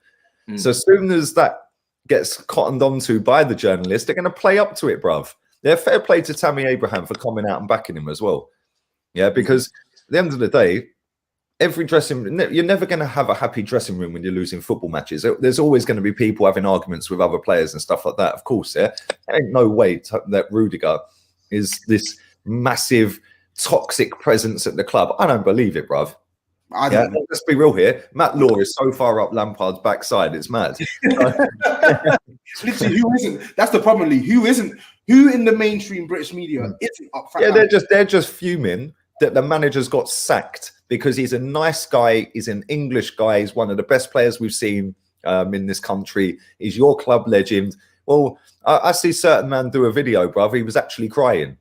So as soon as that gets cottoned onto by the journalists, they're going to play up to it, bruv. They're fair play to Tammy Abraham for coming out and backing him as well. Because at the end of the day, every dressing room, you're never going to have a happy dressing room when you're losing football matches. There's always going to be people having arguments with other players and stuff like that, of course. There ain't no way that Rudiger is this massive toxic presence at the club. I don't believe it, bruv. I don't let's be real here. Matt Law is so far up Lampard's backside, it's mad. Literally, who isn't? That's the problem, Lee. Who isn't? Who in the mainstream British media isn't up front? Yeah, they're just fuming that the manager's got sacked because he's a nice guy. He's an English guy. He's one of the best players we've seen in this country. He's your club legend. Well, I see certain man do a video, bruv. He was actually crying.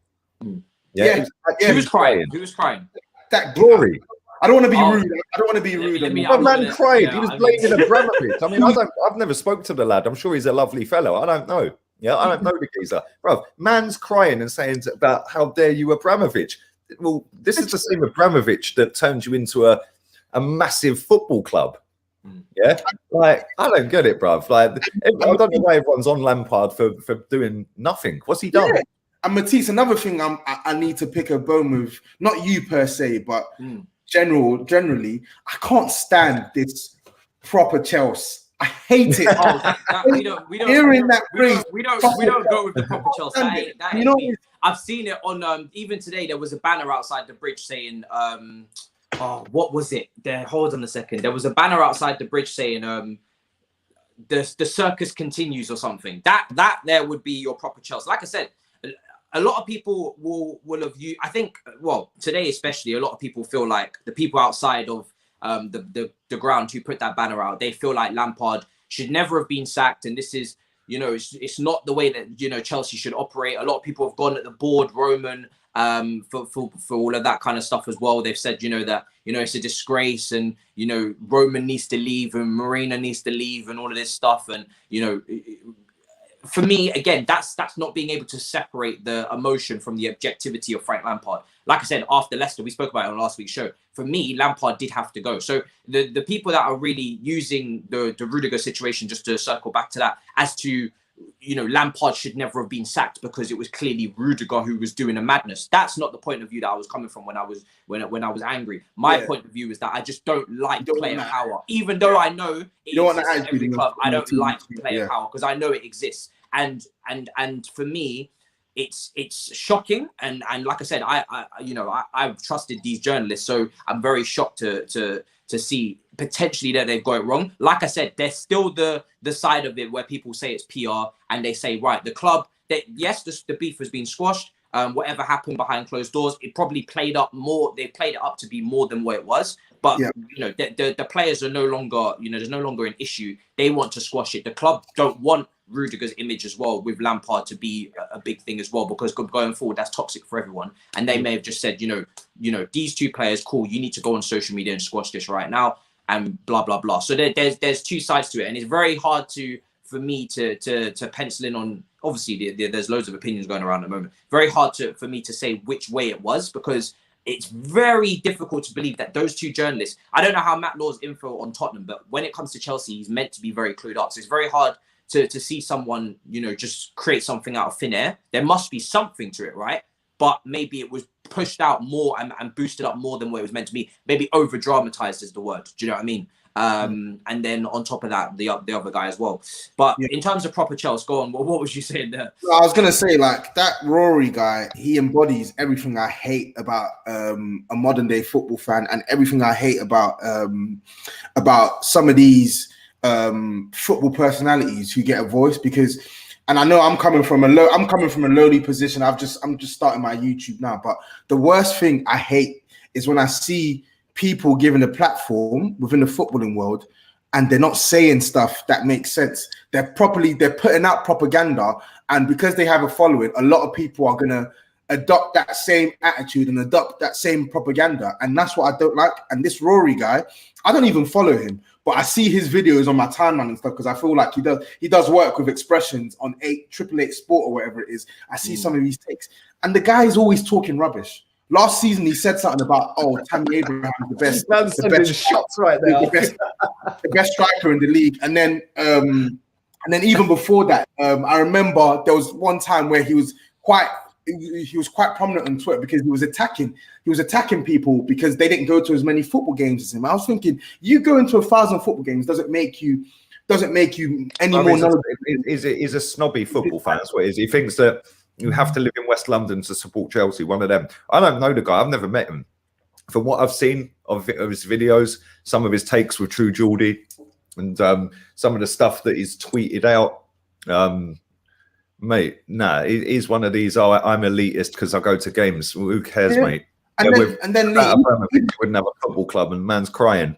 Yeah, he was crying. He was crying. That glory. I don't want to be rude. I don't want to be rude. The man cried. He was blaming Abramovich. I mean, I've never spoke to the lad. I'm sure he's a lovely fellow. I don't know. Yeah, I don't know the geezer. Bruv, man's crying and saying about how dare you, Abramovich. Well, this is the same Abramovich that turned you into a massive football club. Yeah, like I don't get it, bruv. Like I don't know why everyone's on Lampard for doing nothing. What's he done? Yeah. And Matisse, another thing I need to pick a bone with, not you per se, but generally, I can't stand this proper Chelsea. I hate it. We don't go with the proper Chelsea. I've seen it on even today. There was a banner outside the bridge saying what was it? There, hold on a second. There was a banner outside the bridge saying the circus continues or something. That there would be your proper Chelsea. Like I said, a lot of people will have you. I think, well, today especially, a lot of people feel like the people outside of the ground who put that banner out, they feel like Lampard should never have been sacked, and this is, it's not the way that Chelsea should operate. A lot of people have gone at the board, Roman, for all of that kind of stuff as well. They've said that it's a disgrace, and Roman needs to leave, and Marina needs to leave, and all of this stuff, and for me, again, that's not being able to separate the emotion from the objectivity of Frank Lampard. Like I said, after Leicester, we spoke about it on last week's show. For me, Lampard did have to go. So the people that are really using the Rudiger situation, just to circle back to that, as to, Lampard should never have been sacked because it was clearly Rudiger who was doing a madness. That's not the point of view that I was coming from when I was angry. My point of view is that I just don't like player power, even though I know it exists in every club. I don't like player power because I know it exists. And for me, it's shocking. And like I said, I've trusted these journalists, so I'm very shocked to see potentially that they've got it wrong. Like I said, there's still the side of it where people say it's PR and they say, right, the club, that yes, the beef has been squashed. Whatever happened behind closed doors, it probably played up more. They played it up to be more than what it was. But the players are no longer, there's no longer an issue. They want to squash it. The club don't want Rudiger's image as well with Lampard to be a big thing as well, because going forward, that's toxic for everyone. And they may have just said, these two players, cool, you need to go on social media and squash this right now, and blah blah blah. So there's two sides to it, and it's very hard for me to pencil in on. Obviously, there's loads of opinions going around at the moment. Very hard for me to say which way it was, because it's very difficult to believe that those two journalists. I don't know how Matt Law's info on Tottenham, but when it comes to Chelsea, he's meant to be very clued up. So it's very hard to see someone, just create something out of thin air. There must be something to it, right? But maybe it was pushed out more and boosted up more than what it was meant to be. Maybe over dramatized is the word. Do you know what I mean? And then on top of that, the other guy as well. But in terms of proper Chelsea, go on. What was you saying there? I was gonna say, like, that Rory guy, he embodies everything I hate about a modern day football fan, and everything I hate about some of these football personalities who get a voice. Because, and I know I'm coming from a lowly position. I'm just starting my YouTube now, but the worst thing I hate is when I see people given a platform within the footballing world and they're not saying stuff that makes sense. They're putting out propaganda, and because they have a following, a lot of people are gonna adopt that same attitude and adopt that same propaganda, and that's what I don't like. And this Rory guy, I don't even follow him, but I see his videos on my timeline and stuff because I feel like he does work with expressions on 888 Sport or whatever it is. I see some of these takes, and the guy is always talking rubbish. Last season, he said something about, Tammy Abraham is the best shots right there, the best striker in the league. And then even before that, I remember there was one time where he was quite prominent on Twitter because he was attacking people because they didn't go to as many football games as him. I was thinking, you go into 1,000 football games doesn't make you any more knowledgeable. He's a snobby football fan. That's what it is. He thinks that You have to live in West London to support Chelsea. One of them. I don't know the guy. I've never met him. From what I've seen of his videos, some of his takes with True Geordie, and some of the stuff that he's tweeted out, mate, he's one of these. Oh, I'm elitist because I go to games. Well, who cares, mate? And then he wouldn't have a football club, and man's crying.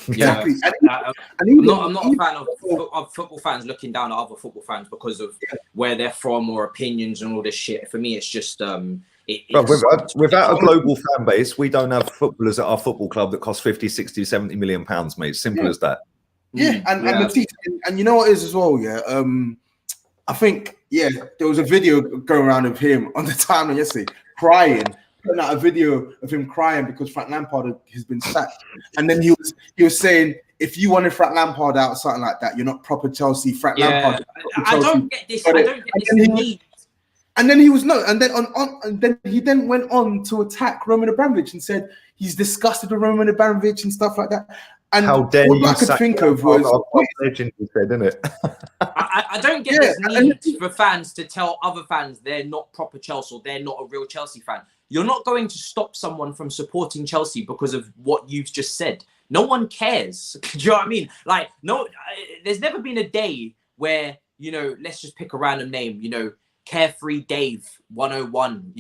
Exactly. I'm not a fan of football fans looking down at other football fans because of where they're from or opinions and all this shit. For me, it's just without a global fan base, we don't have footballers at our football club that cost 50, 60, 70 million pounds, mate. Simple as that. And you know what is as well, I think, there was a video going around of him on the timeline yesterday crying, putting out a video of him crying because Frank Lampard has been sacked. And then he was saying, if you wanted Frank Lampard out, something like that, you're not proper Chelsea. Frank Lampard. I don't get this. I don't get this need. And then he was and then he went on to attack Roman Abramovich and said he's disgusted with Roman Abramovich and stuff like that. And how dare all you I could think of was legend, he said, isn't it? I don't get this need for fans to tell other fans they're not proper Chelsea or they're not a real Chelsea fan. You're not going to stop someone from supporting Chelsea because of what you've just said. No one cares. Do you know what I mean? Like, no, there's never been a day where, let's just pick a random name, Carefree Dave 101,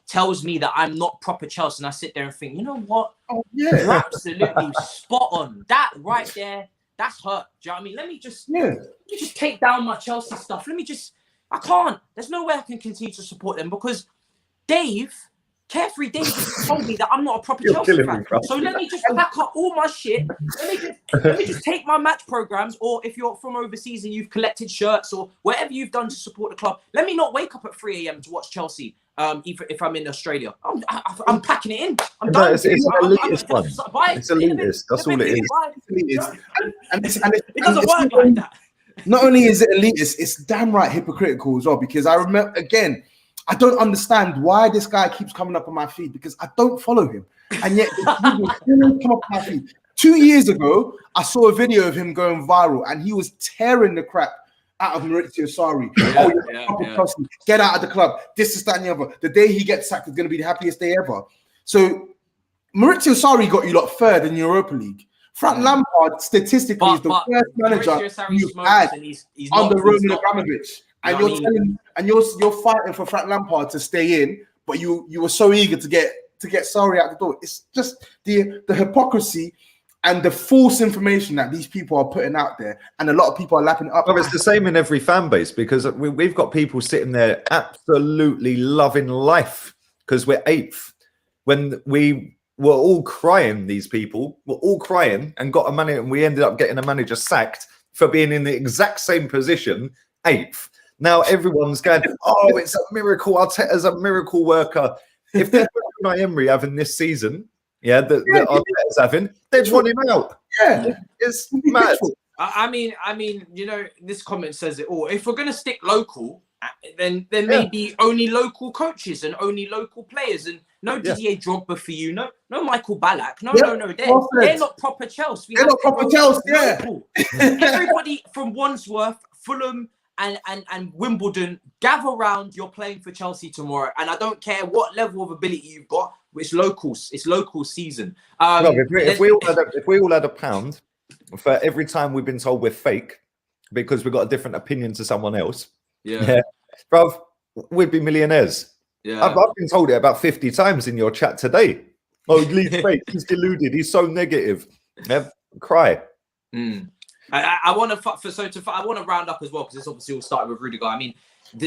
tells me that I'm not proper Chelsea, and I sit there and think, you know what? Oh, yeah. You're absolutely spot on. That right there, that's hurt. Do you know what I mean? Let me just take down my Chelsea stuff. I can't. There's no way I can continue to support them because Carefree Dave just told me that I'm not a proper Chelsea fan. So let me just pack up all my shit. Let me just take my match programs, or if you're from overseas and you've collected shirts or whatever you've done to support the club, let me not wake up at 3 a.m. to watch Chelsea. If I'm in Australia, I'm packing it in. I'm done. It's an elitist one. It's elitist. That's all it is. And it doesn't work like that. Not only is it elitist, it's damn right hypocritical as well. Because I remember again. I don't understand why this guy keeps coming up on my feed because I don't follow him. And yet, he will still come up on my feed. 2 years ago, I saw a video of him going viral and he was tearing the crap out of Maurizio Sarri. Get out of the club. This is that and the other. The day he gets sacked is going to be the happiest day ever. So, Maurizio Sarri got you lot third in the Europa League. Frank Lampard, statistically, is the worst manager you've had under Roman Abramovich. And you're fighting for Frank Lampard to stay in, but you were so eager to get Sarri out the door. It's just the hypocrisy and the false information that these people are putting out there, and a lot of people are lapping it up. Well, it's the same in every fan base because we've got people sitting there absolutely loving life because we're 8th. When we were all crying, these people were all crying and got a manager, and we ended up getting a manager sacked for being in the exact same position, 8th. Now everyone's going, oh, it's a miracle. Arteta's a miracle worker. If they're Unai Emery having this season, that Arteta's having, they'd want him out. Yeah, it's mad. I mean, this comment says it all. If we're going to stick local, then maybe only local coaches and only local players, and no Didier Drogba for you, no Michael Ballack, no. They're not proper Chelsea. They're not proper Chelsea. Everybody from Wandsworth, Fulham, and Wimbledon, gather round. You're playing for Chelsea tomorrow, and I don't care what level of ability you've got. It's locals. It's local season. If we all had £1 for every time we've been told we're fake because we've got a different opinion to someone else, bruv, we'd be millionaires. Yeah, I've been told it about 50 times in your chat today. Oh, he's fake. He's deluded. He's so negative. Cry. I want to round up as well because this obviously all started with Rudiger. I mean,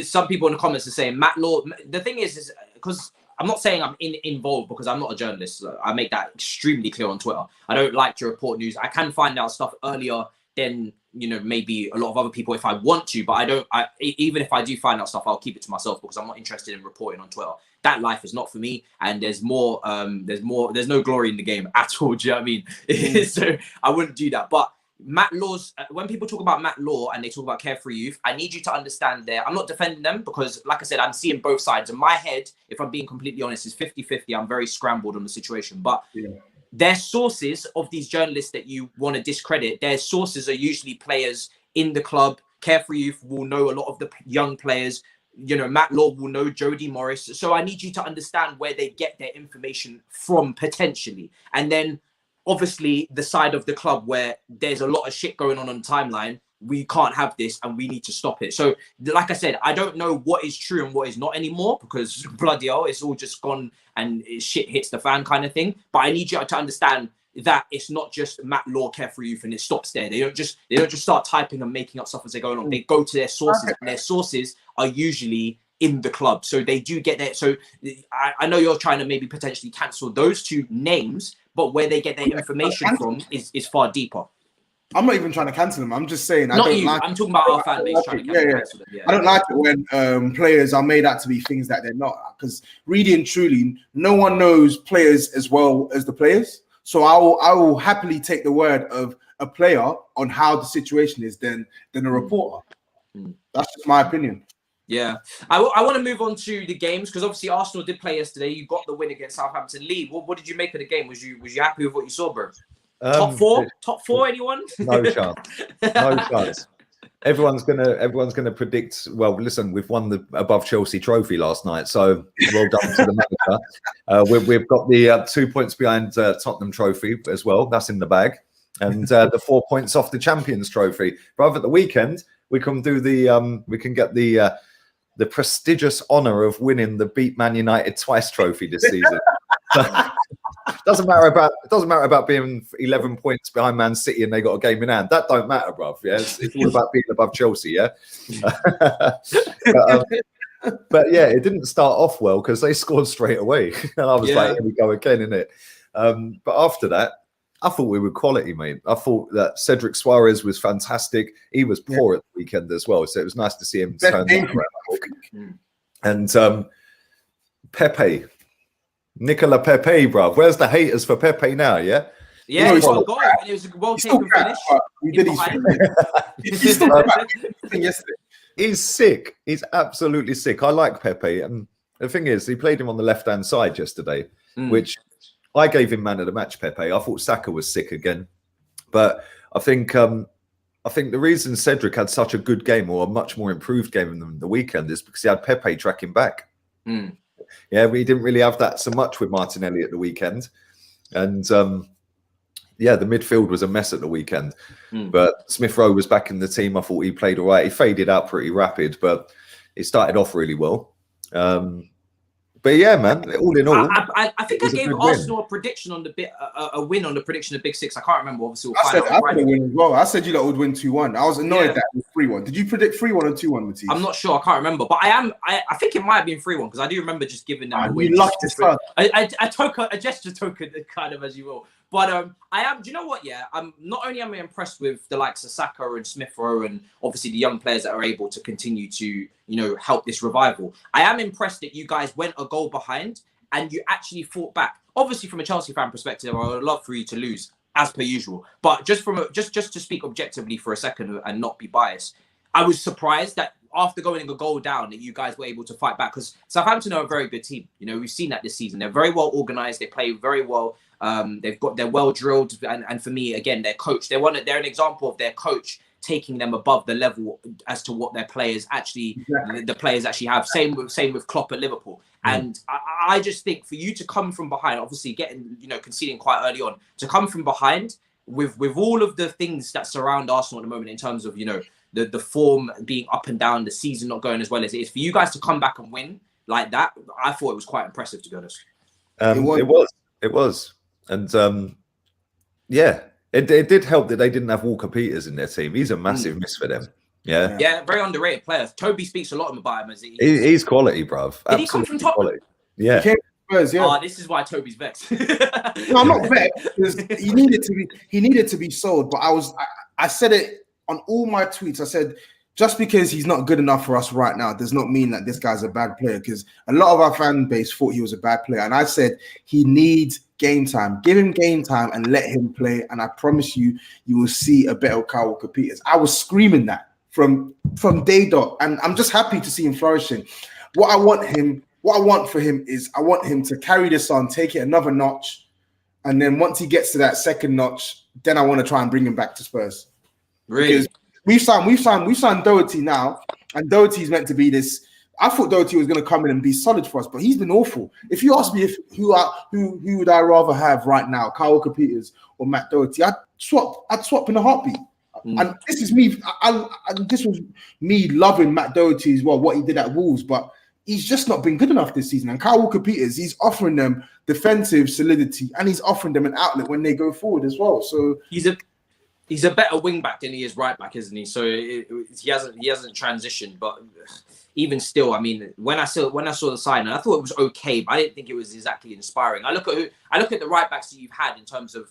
some people in the comments are saying Matt Law. The thing is because I'm not saying I'm involved because I'm not a journalist. So I make that extremely clear on Twitter. I don't like to report news. I can find out stuff earlier than maybe a lot of other people if I want to, but I don't. Even if I do find out stuff, I'll keep it to myself because I'm not interested in reporting on Twitter. That life is not for me, and there's more. There's no glory in the game at all. Do you know what I mean? So I wouldn't do that, but. Matt Law's, when people talk about Matt Law and they talk about Carefree Youth, I need you to understand there. I'm not defending them because, like I said, I'm seeing both sides. In my head, if I'm being completely honest, is 50-50. I'm very scrambled on the situation. But their sources of these journalists that you want to discredit, their sources are usually players in the club. Carefree Youth will know a lot of the young players. Matt Law will know Jody Morris. So I need you to understand where they get their information from potentially. And then obviously the side of the club where there's a lot of shit going on the timeline. We can't have this and we need to stop it. So like I said, I don't know what is true and what is not anymore because bloody hell, it's all just gone and shit hits the fan kind of thing. But I need you to understand that it's not just Matt Law care for youth and it stops there. They don't just start typing and making up stuff as they're going on. They go to their sources and their sources are usually in the club. So they do get there. So I know you're trying to maybe potentially cancel those two names, but where they get their information from is far deeper. I'm not even trying to cancel them. I'm just saying I'm talking about our fan base trying to cancel them. Yeah. I don't like it when players are made out to be things that they're not. Because really and truly, no one knows players as well as the players. So I will happily take the word of a player on how the situation is than a reporter. That's just my opinion. Yeah, I want to move on to the games because obviously Arsenal did play yesterday. You got the win against Southampton. Lee, what did you make of the game? Was you happy with what you saw, bro? Top four, anyone? No chance. No chance. Everyone's gonna predict. Well, listen, we've won the above Chelsea trophy last night, so well done to the manager. We've got the 2 points behind Tottenham trophy as well. That's in the bag, and the 4 points off the Champions trophy. But at the weekend, we can do we can get the prestigious honour of winning the Beat Man United twice trophy this season. Doesn't matter about being 11 points behind Man City and they got a game in hand. That don't matter, bruv. Yeah, it's all about being above Chelsea. Yeah, but yeah, it didn't start off well because they scored straight away, and I was like, "Here we go again, innit?" But after that, I thought we were quality, mate. I thought that Cedric Suarez was fantastic. He was poor at the weekend as well, so it was nice to see him turn that around. And Pepe. Nicola Pepe, bruv. Where's the haters for Pepe now? Yeah, he's got a goal. It was a well-taken finish. He's sick. He's absolutely sick. I like Pepe, and the thing is, he played him on the left-hand side yesterday, which I gave him man of the match. Pepe. I thought Saka was sick again, but I think the reason Cedric had such a good game or a much more improved game than the weekend is because he had Pepe tracking back. Yeah, we didn't really have that so much with Martinelli at the weekend. And, the midfield was a mess at the weekend. But Smith Rowe was back in the team. I thought he played all right. He faded out pretty rapid, but he started off really well. But yeah, man, all in all, I think I gave Arsenal a prediction on a win on the prediction of Big Six. I can't remember. Obviously, I said I would win as well. I said you lot would win 2-1. I was annoyed that it was 3-1. Did you predict 3-1 or 2-1, Matisse? I'm not sure. I can't remember, but I think it might have been 3-1 because I do remember just giving them a win. You lucked as fuck. A gesture token, kind of as you will. But I am. Do you know what? Yeah, I'm not only am I impressed with the likes of Saka and Smith Rowe and obviously the young players that are able to continue to help this revival. I am impressed that you guys went a goal behind and you actually fought back. Obviously, from a Chelsea fan perspective, I would love for you to lose as per usual. But just just to speak objectively for a second and not be biased, I was surprised that after going a goal down, that you guys were able to fight back because Southampton are a very good team. We've seen that this season. They're very well organized. They play very well. They're well drilled, and for me, again, their coach. They're an example of their coach taking them above the level as to what their players actually, the players actually have. Same with Klopp at Liverpool. And I just think for you to come from behind, obviously getting conceding quite early on, to come from behind with all of the things that surround Arsenal at the moment in terms of the form being up and down, the season not going as well as it is, for you guys to come back and win like that, I thought it was quite impressive, to be honest. It was. And it did help that they didn't have Walker Peters in their team. He's a massive miss for them. Yeah, very underrated player. Toby speaks a lot about him as he's quality, bruv. Did he come from Tottenham? Yeah. This is why Toby's vexed. No, I'm not vexed because he needed to be sold. But I said it on all my tweets. I said, just because he's not good enough for us right now does not mean that this guy's a bad player, because a lot of our fan base thought he was a bad player. And I said he needs game time. Give him game time and let him play. And I promise you, you will see a better Kyle Walker-Peters. I was screaming that from day dot. And I'm just happy to see him flourishing. What I want for him is I want him to carry this on, take it another notch. And then once he gets to that second notch, then I want to try and bring him back to Spurs. Really? Because we've signed Doherty now, and Doherty's meant to be this. I thought Doherty was going to come in and be solid for us, but he's been awful. If you ask me who would I rather have right now, Kyle Walker-Peters or Matt Doherty, I'd swap in a heartbeat. And this is me. This was me loving Matt Doherty as well, what he did at Wolves, but he's just not been good enough this season. And Kyle Walker-Peters, he's offering them defensive solidity, and he's offering them an outlet when they go forward as well. So he's a better wing back than he is right back, isn't he? So he hasn't transitioned, but even still, I mean, when I saw the sign, and I thought it was okay, but I didn't think it was exactly inspiring. I look at the right backs that you've had in terms of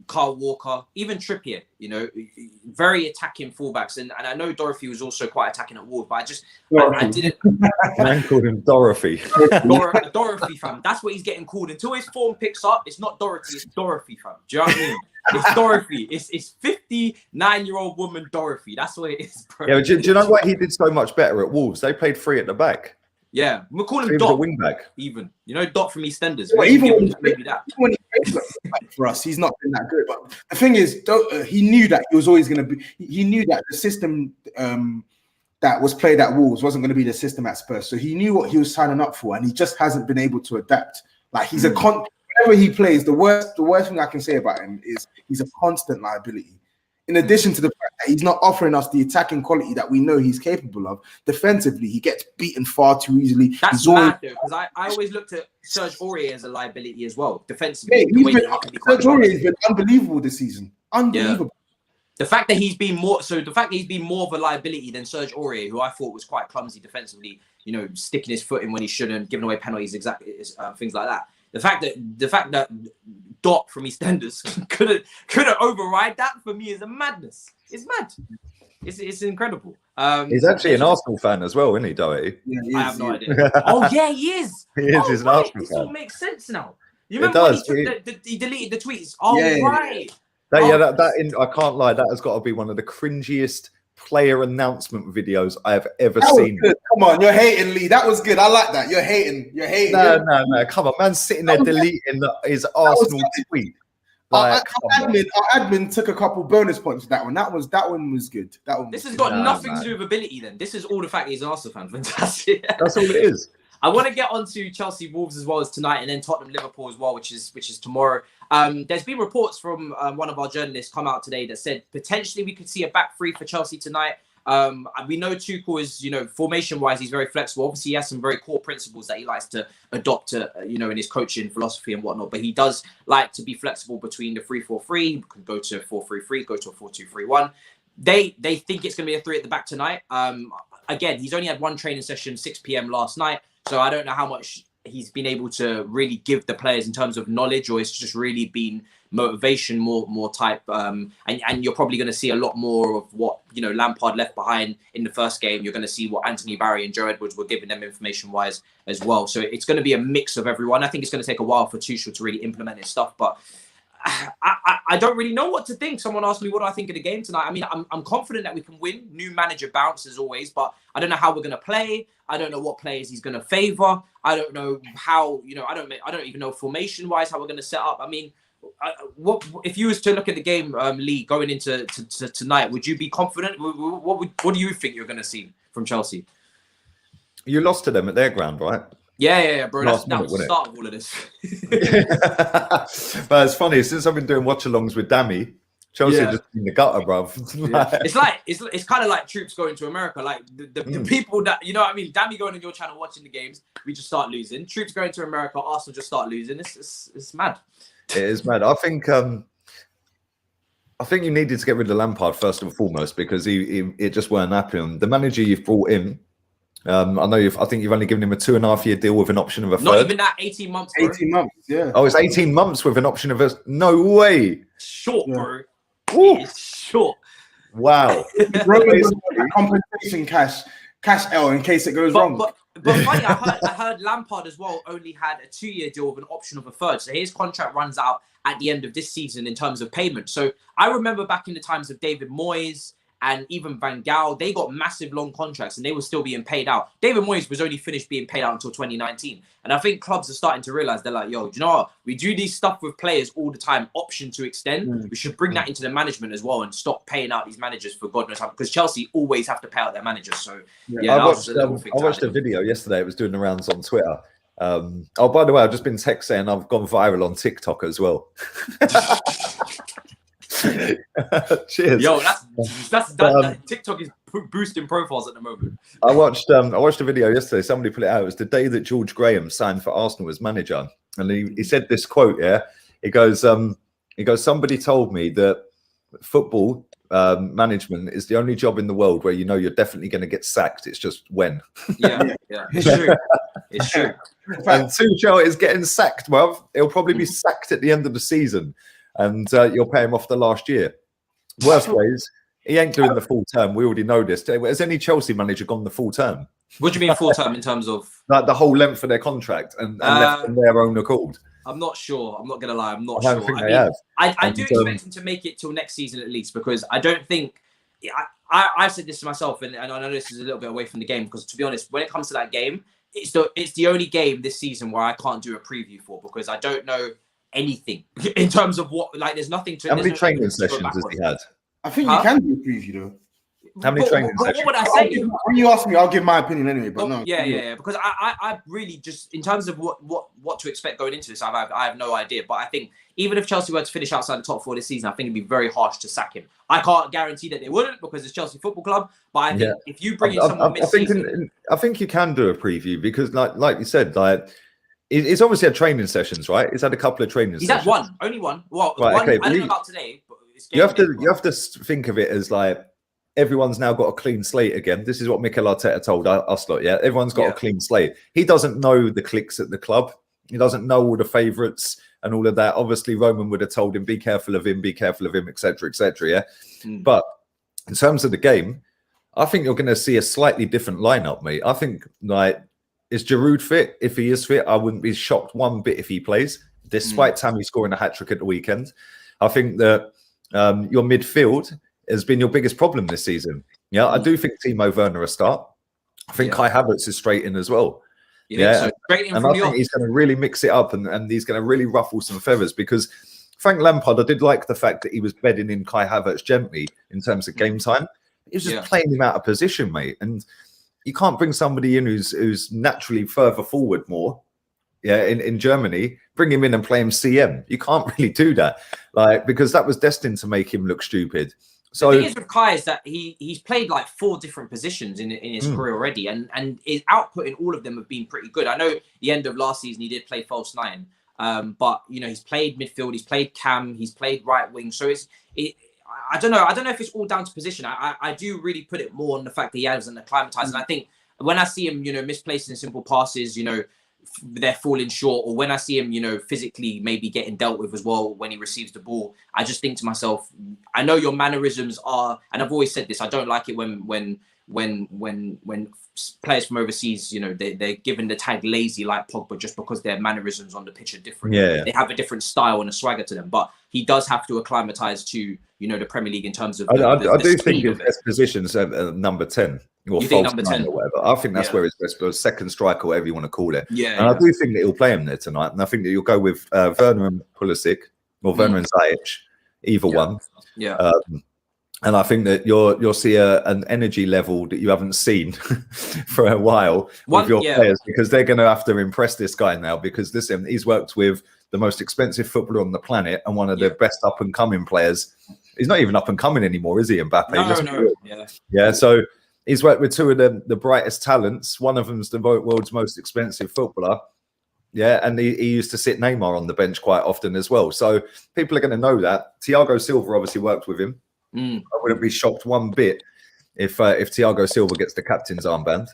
Kyle Walker, even Trippier, you know, very attacking fullbacks. And I know Dorothy was also quite attacking at Wolves, but I didn't. Man called him Dorothy. Dorothy, fam. That's what he's getting called. Until his form picks up, it's not Dorothy, it's Dorothy, fam. Do you know what I mean? It's Dorothy. It's 59-year-old woman Dorothy. That's what it is, bro. Yeah, but do you know why he did so much better at Wolves? They played 3 at the back. Yeah, we'll call him He was Dot. a wing back. Even, you know, Dot from EastEnders. Well, even when that. he plays for us, he's not been that good. But the thing is, he knew that he was always going to be. He knew that the system that was played at Wolves wasn't going to be the system at Spurs. So he knew what he was signing up for, and he just hasn't been able to adapt. Like he's whenever he plays, the worst thing I can say about him is he's a constant liability. In addition to the fact that he's not offering us the attacking quality that we know he's capable of, defensively, he gets beaten far too easily. That's mad, though, because I always looked at Serge Aurier as a liability as well, defensively. Serge Aurier has been unbelievable this season. Unbelievable. Yeah. The fact that he's been more of a liability than Serge Aurier, who I thought was quite clumsy defensively, you know, sticking his foot in when he shouldn't, giving away penalties, things like that. The fact that Dot from EastEnders couldn't override that for me is a madness. It's mad. It's incredible. He's actually an Arsenal fan as well, isn't he, Doherty? Yeah, I have no idea. Oh yeah, he is. He is. He's an Arsenal fan. This all makes sense now. You remember when he deleted the tweets? Oh yeah, right. I can't lie. That has got to be one of the cringiest player announcement videos I have ever seen. Good. Come on, you're hating, Lee. That was good. I like that. You're hating. No. Come on, man's sitting there deleting his Arsenal tweet. Like, our admin took a couple bonus points for that one. That one was good. This has got nothing to do with ability. Then this is all the fact he's an Arsenal fan. Fantastic. That's all it is. I want to get on to Chelsea Wolves as well as tonight, and then Tottenham Liverpool as well, which is tomorrow. There's been reports from one of our journalists come out today that said potentially we could see a back three for Chelsea tonight. We know Tuchel is, you know, formation-wise, he's very flexible. Obviously, he has some very core principles that he likes to adopt, you know, in his coaching philosophy and whatnot. But he does like to be flexible between the 3-4-3. He could go to 4-3-3, go to a 4-2-3-1. They think it's going to be a 3 at the back tonight. Again, he's only had one training session, 6 p.m. last night. So I don't know how much he's been able to really give the players in terms of knowledge, or it's just really been motivation more type. And you're probably going to see a lot more of what, you know, Lampard left behind in the first game. You're going to see what Anthony Barry and Joe Edwards were giving them information-wise as well. So it's going to be a mix of everyone. I think it's going to take a while for Tuchel to really implement his stuff, but I don't really know what to think. Someone asked me, what do I think of the game tonight? I mean, I'm confident that we can win. New manager bounce as always, but I don't know how we're going to play. I don't know what players he's going to favour. I don't know how, you know, I don't even know formation-wise how we're going to set up. I mean, what if you was to look at the game, Lee, going into tonight, would you be confident? What do you think you're going to see from Chelsea? You lost to them at their ground, right? Yeah, bro. That was the start of all of this. But it's funny, since I've been doing watch-alongs with Dammy, Chelsea are just in the gutter, bruv. It's kind of like troops going to America. Like the people that, you know what I mean? Dammy going on your channel watching the games, we just start losing. Troops going to America, Arsenal just start losing. It's mad. It is mad. I think you needed to get rid of Lampard first and foremost, because it just weren't happening. The manager you've brought in, I think you've only given him a 2.5-year deal with an option of a third. Not even that, 18 months. Bro. 18 months, yeah. Oh, it's 18 months with an option of a... No way. Short, bro. Ooh. It's short. Wow. Compensation cash L in case it goes wrong. But funny, I heard Lampard as well only had a 2-year deal with an option of a third. So his contract runs out at the end of this season in terms of payment. So I remember back in the times of David Moyes and even Van Gaal, they got massive long contracts and they were still being paid out. David Moyes was only finished being paid out until 2019. And I think clubs are starting to realize, they're like, yo, do you know what? We do these stuff with players all the time, option to extend. We should bring that into the management as well and stop paying out these managers for God knows how, because Chelsea always have to pay out their managers. So yeah, I watched a video yesterday. It was doing the rounds on Twitter. Oh, by the way, I've just been text saying I've gone viral on TikTok as well. Cheers. Yo, TikTok is boosting profiles at the moment. I watched a video yesterday. Somebody put it out. It was the day that George Graham signed for Arsenal as manager, and he said this quote. Yeah, he goes, somebody told me that football management is the only job in the world where you know you're definitely going to get sacked. It's just when. Yeah, it's true. It's true. And Tuchel is getting sacked, bruv. He'll probably be sacked at the end of the season, and you'll pay him off the last year. Worst ways, he ain't doing the full term. We already know this. Has any Chelsea manager gone the full term? What do you mean full term in terms of like the whole length of their contract and left on their own accord? I'm not sure. I'm not gonna lie. I'm not I sure. Think they have. I do expect him to make it till next season at least, because I don't think. I said this to myself, and I know this is a little bit away from the game, because to be honest, when it comes to that game, it's the only game this season where I can't do a preview for, because I don't know anything in terms of what, like, there's nothing to. How many training sessions has he had? I think you can do a preview though. How many training sessions? What would I say? When you ask me, I'll give my opinion anyway. But no. Yeah. Because I really just, in terms of what to expect going into this, I have no idea. But I think even if Chelsea were to finish outside the top 4 this season, I think it'd be very harsh to sack him. I can't guarantee that they wouldn't, because it's Chelsea Football Club. But I think if you bring in someone mid-season, I think you can do a preview, because like you said, like, he's obviously had training sessions, right? He's had a couple of training sessions. He's had one, only one. Well, right, one, okay, I don't know about today. But you have to think of it as like, everyone's now got a clean slate again. This is what Mikel Arteta told us lot. Yeah, everyone's got a clean slate. He doesn't know the cliques at the club. He doesn't know all the favourites and all of that. Obviously, Roman would have told him, be careful of him, etc., etc. Yeah, but in terms of the game, I think you're going to see a slightly different lineup, mate. I think, like, is Giroud fit? If he is fit, I wouldn't be shocked one bit if he plays, despite Tammy scoring a hat-trick at the weekend. I think that your midfield has been your biggest problem this season. Yeah, I do think Timo Werner a start. I think Kai Havertz is straight in as well. So straight in, and I think he's going to really mix it up, and he's going to really ruffle some feathers, because Frank Lampard, I did like the fact that he was bedding in Kai Havertz gently in terms of game time. He was just playing him out of position, mate. And you can't bring somebody in who's naturally further forward more. Yeah, in Germany, bring him in and play him CM. You can't really do that, like, because that was destined to make him look stupid. So the thing is with Kai is that he's played like 4 different positions in his career already, and his output in all of them have been pretty good. I know the end of last season he did play false 9, but you know, he's played midfield, he's played cam, he's played right wing. So I don't know if it's all down to position. I do really put it more on the fact that he hasn't acclimatized, and I think when I see him, you know, misplacing simple passes, you know, they're falling short, or when I see him, you know, physically maybe getting dealt with as well when he receives the ball, I just think to myself, I know your mannerisms are, and I've always said this, I don't like it when players from overseas, you know, they're given the tag lazy like Pogba just because their mannerisms on the pitch are different. Yeah. They have a different style and a swagger to them, but he does have to acclimatize to, you know, the Premier League in terms of I do think his best position's number 10 or false 9 or whatever. I think that's where his best, or second striker, whatever you want to call it. And I do think that he'll play him there tonight, and I think that you'll go with Werner and Pulisic, or Werner and Ziyech, either one. And I think that you'll see an energy level that you haven't seen for a while with your players, because they're going to have to impress this guy now, because listen, he's worked with the most expensive footballer on the planet and one of the best up-and-coming players. He's not even up-and-coming anymore, is he, Mbappe? No. Yeah, so he's worked with 2 of the brightest talents. One of them's the world's most expensive footballer. Yeah, and he used to sit Neymar on the bench quite often as well. So people are going to know that. Thiago Silva obviously worked with him. I wouldn't be shocked one bit if Thiago Silva gets the captain's armband.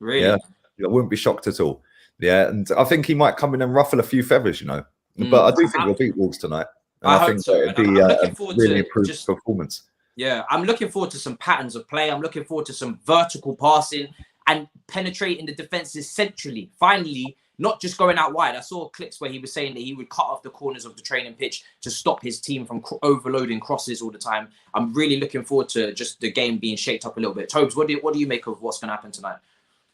Really? Yeah, I wouldn't be shocked at all. Yeah, and I think he might come in and ruffle a few feathers, you know. But I do think we'll beat Wolves tonight. And I think it'd be a really improved performance. Yeah, I'm looking forward to some patterns of play. I'm looking forward to some vertical passing. and penetrating the defenses centrally. Finally, not just going out wide. I saw clips where he was saying that he would cut off the corners of the training pitch to stop his team from overloading crosses all the time. I'm really looking forward to just the game being shaped up a little bit. Tobs, what do you make of what's going to happen tonight?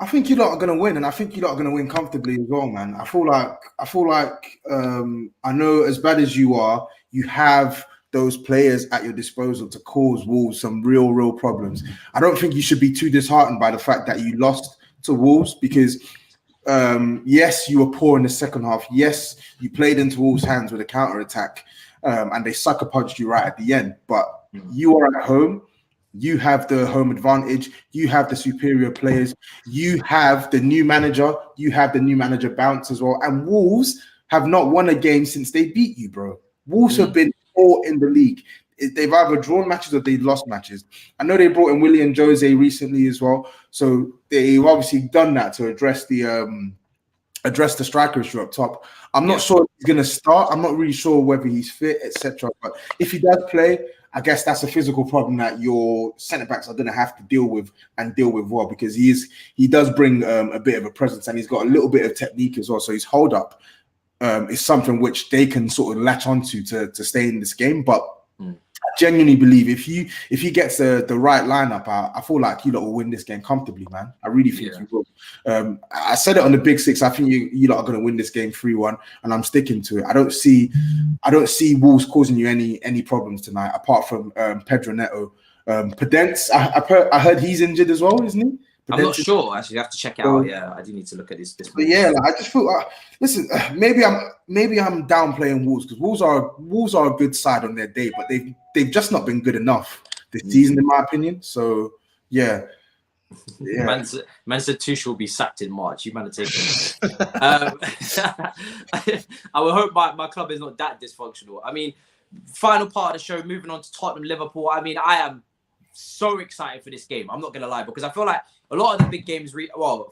I think you lot are going to win, and I think you lot are going to win comfortably as well, man. I feel like I know as bad as you are, you have those players at your disposal to cause Wolves some real problems. I don't think you should be too disheartened by the fact that you lost to Wolves because, yes, you were poor in the second half. Yes, you played into Wolves' hands with a counter-attack, and they sucker punched you right at the end. But you are at home. You have the home advantage. You have the superior players. You have the new manager. You have the new manager bounce as well. And Wolves have not won a game since they beat you, bro. Wolves have been poor in the league. They've either drawn matches or they've lost matches. I know they brought in William Jose recently as well. So they've obviously done that to address the striker issue up top. I'm not sure if he's going to start. I'm not really sure whether he's fit, etc. But if he does play, I guess that's a physical problem that your centre-backs are going to have to deal with well, because he does bring a bit of a presence and he's got a little bit of technique as well. So his hold-up is something which they can sort of latch onto to stay in this game. But I genuinely believe if he gets the right lineup out, I feel like you lot will win this game comfortably, man. I really think you will. I said it on the Big Six. I think you lot are going to win this game 3-1, and I'm sticking to it. I don't see Wolves causing you any problems tonight, apart from Pedro Neto. Podence, I heard he's injured as well, isn't he? I'm not sure. Actually, you have to check it out. Yeah, I do need to look at this. But yeah, I just feel. Listen, maybe I'm downplaying Wolves because Wolves are a good side on their day, but they've just not been good enough this season, in my opinion. So yeah. Man said Tuchel will be sacked in March. You man are taking it. I will hope my club is not that dysfunctional. I mean, final part of the show, moving on to Tottenham, Liverpool. I mean, I am so excited for this game. I'm not gonna lie, because I feel like a lot of the big games.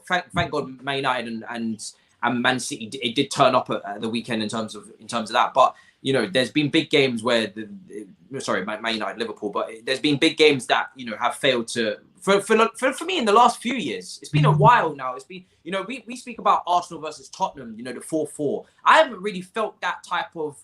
Thank God, Man United and Man City, it did turn up at the weekend in terms of that. But you know, there's been big games where Man United, Liverpool, but there's been big games that have failed to. For me in the last few years, it's been a while now. It's been, we speak about Arsenal versus Tottenham, the 4-4. I haven't really felt that type of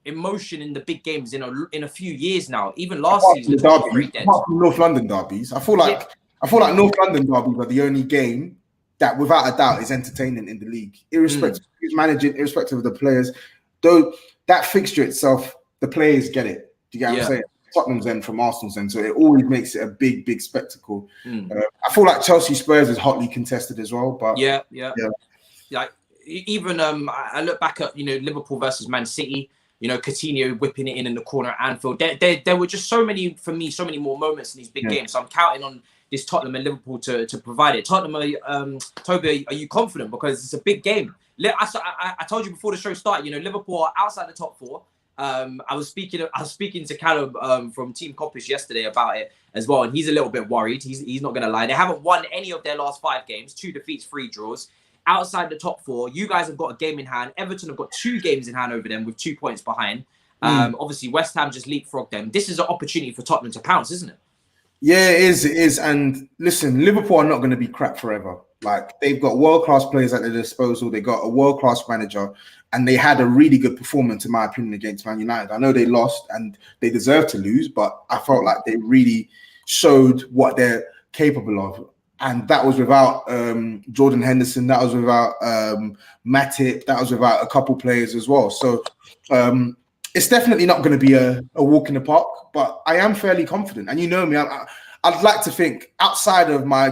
emotion in the big games in a few years now. Even last season, apart from North London derbies, I feel like North London derbies are the only game that, without a doubt, is entertaining in the league, irrespective of who's managing, irrespective of the players. Though that fixture itself, the players get it. Do you get what I'm saying? Tottenham's end from Arsenal's end, so it always makes it a big spectacle. I feel like Chelsea Spurs is hotly contested as well, but like even I look back at Liverpool versus Man City, Coutinho whipping it in the corner at Anfield. There were just so many more moments in these big games. So I'm counting on this Tottenham and Liverpool to provide it. Tottenham, Toby, are you confident, because it's a big game? I told you before the show started, Liverpool are outside the top four. I was speaking to Callum from Team Coppish yesterday about it as well, and he's a little bit worried. He's not going to lie. They haven't won any of their last 5 games, 2 defeats, 3 draws. Outside the top 4, you guys have got a game in hand. Everton have got 2 games in hand over them with 2 points behind. Obviously, West Ham just leapfrogged them. This is an opportunity for Tottenham to pounce, isn't it? Yeah, it is. And listen, Liverpool are not going to be crap forever. Like, they've got world-class players at their disposal. They got a world-class manager, and they had a really good performance, in my opinion, against Man United. I know they lost and they deserve to lose, but I felt like they really showed what they're capable of. And that was without Jordan Henderson. That was without Matip. That was without a couple players as well. So it's definitely not going to be a walk in the park, but I am fairly confident. And you know me, I'd like to think, outside of my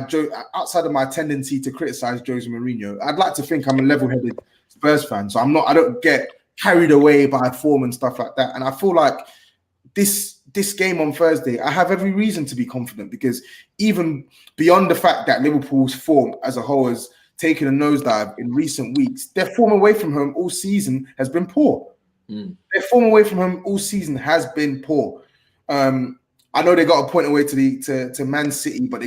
tendency to criticize Jose Mourinho, I'd like to think I'm a level-headed Spurs fan. So I don't get carried away by form and stuff like that. And I feel like this game on Thursday, I have every reason to be confident, because even beyond the fact that Liverpool's form as a whole has taken a nosedive in recent weeks, their form away from home all season has been poor. Their form away from home all season has been poor. I know they got a point away to Man City, but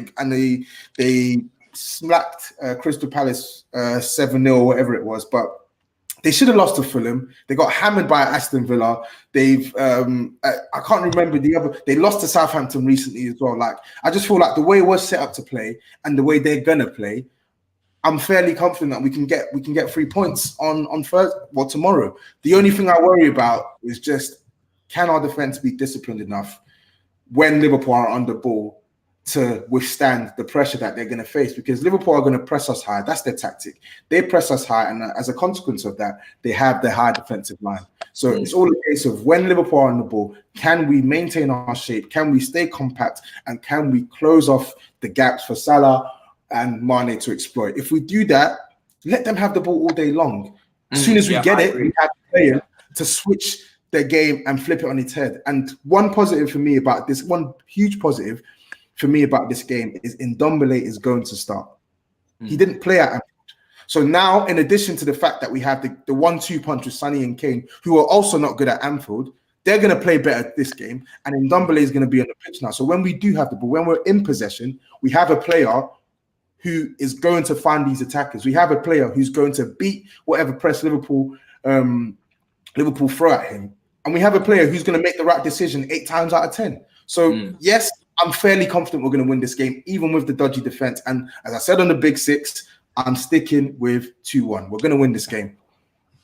they slapped Crystal Palace 7-0 or whatever it was. But They should have lost to Fulham. They got hammered by Aston Villa. They've I can't remember the other. They lost to Southampton recently as well. Like, I just feel like the way we're set up to play and the way they're gonna play, I'm fairly confident that we can get 3 points on Thursday, well, tomorrow. The only thing I worry about is just, can our defense be disciplined enough when Liverpool are on the ball to withstand the pressure that they're going to face? Because Liverpool are going to press us high. That's their tactic. They press us high, and as a consequence of that, they have their high defensive line. So it's all a case of, when Liverpool are on the ball, can we maintain our shape? Can we stay compact? And can we close off the gaps for Salah and Mane to exploit? If we do that, let them have the ball all day long. As soon as we get it, we have to play it to switch their game and flip it on its head. And one positive for me about this, one huge positive for me about this game, is Ndombele is going to start. He didn't play at Anfield. So now, in addition to the fact that we have the 1-2 punch with Sonny and Kane, who are also not good at Anfield, they're going to play better this game. And Ndombele is going to be on the pitch now. So when we do have the ball, when we're in possession, we have a player who is going to find these attackers. We have a player who's going to beat whatever press Liverpool throw at him. And we have a player who's going to make the right decision 8 times out of 10. So yes, I'm fairly confident we're going to win this game, even with the dodgy defense. And as I said on the Big Six, I'm sticking with 2-1. We're going to win this game.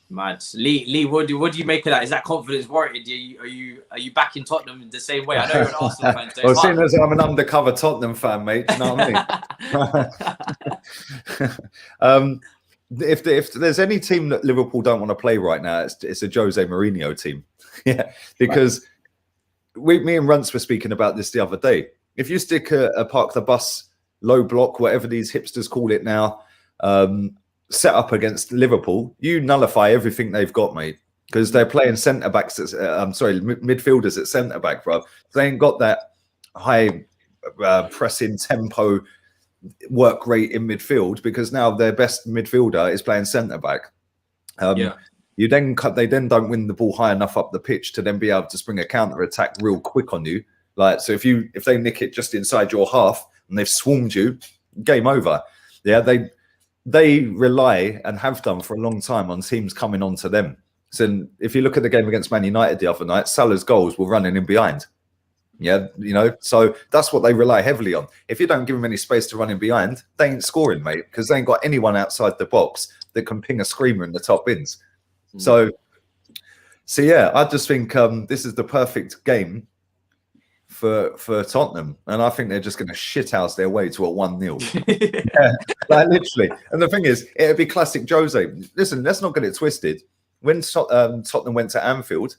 Mad. Lee, what do you make of that? Is that confidence warranted? Are you backing Tottenham in the same way? I know you're an Arsenal fan. Well, seeing as I'm an undercover Tottenham fan, mate, you know what I mean? If there's any team that Liverpool don't want to play right now, it's a Jose Mourinho team. Yeah, because me and Runts were speaking about this the other day. If you stick a park the bus, low block, whatever these hipsters call it now, set up against Liverpool, you nullify everything they've got, mate, because they're playing centre backs. Midfielders at centre back, bro. They ain't got that high pressing tempo work rate in midfield, because now their best midfielder is playing centre back. They then don't win the ball high enough up the pitch to then be able to spring a counter attack real quick on you. Like, so if they nick it just inside your half and they've swarmed you, game over. Yeah, they rely and have done for a long time on teams coming onto them. So if you look at the game against Man United the other night, Salah's goals were running in behind. Yeah, so that's what they rely heavily on. If you don't give them any space to run in behind, they ain't scoring, mate, because they ain't got anyone outside the box that can ping a screamer in the top bins. So yeah, I just think this is the perfect game for Tottenham, and I think they're just going to shithouse their way to a 1-0. Yeah, like literally. And the thing is, it'd be classic Jose. Listen, let's not get it twisted. When Tottenham went to Anfield,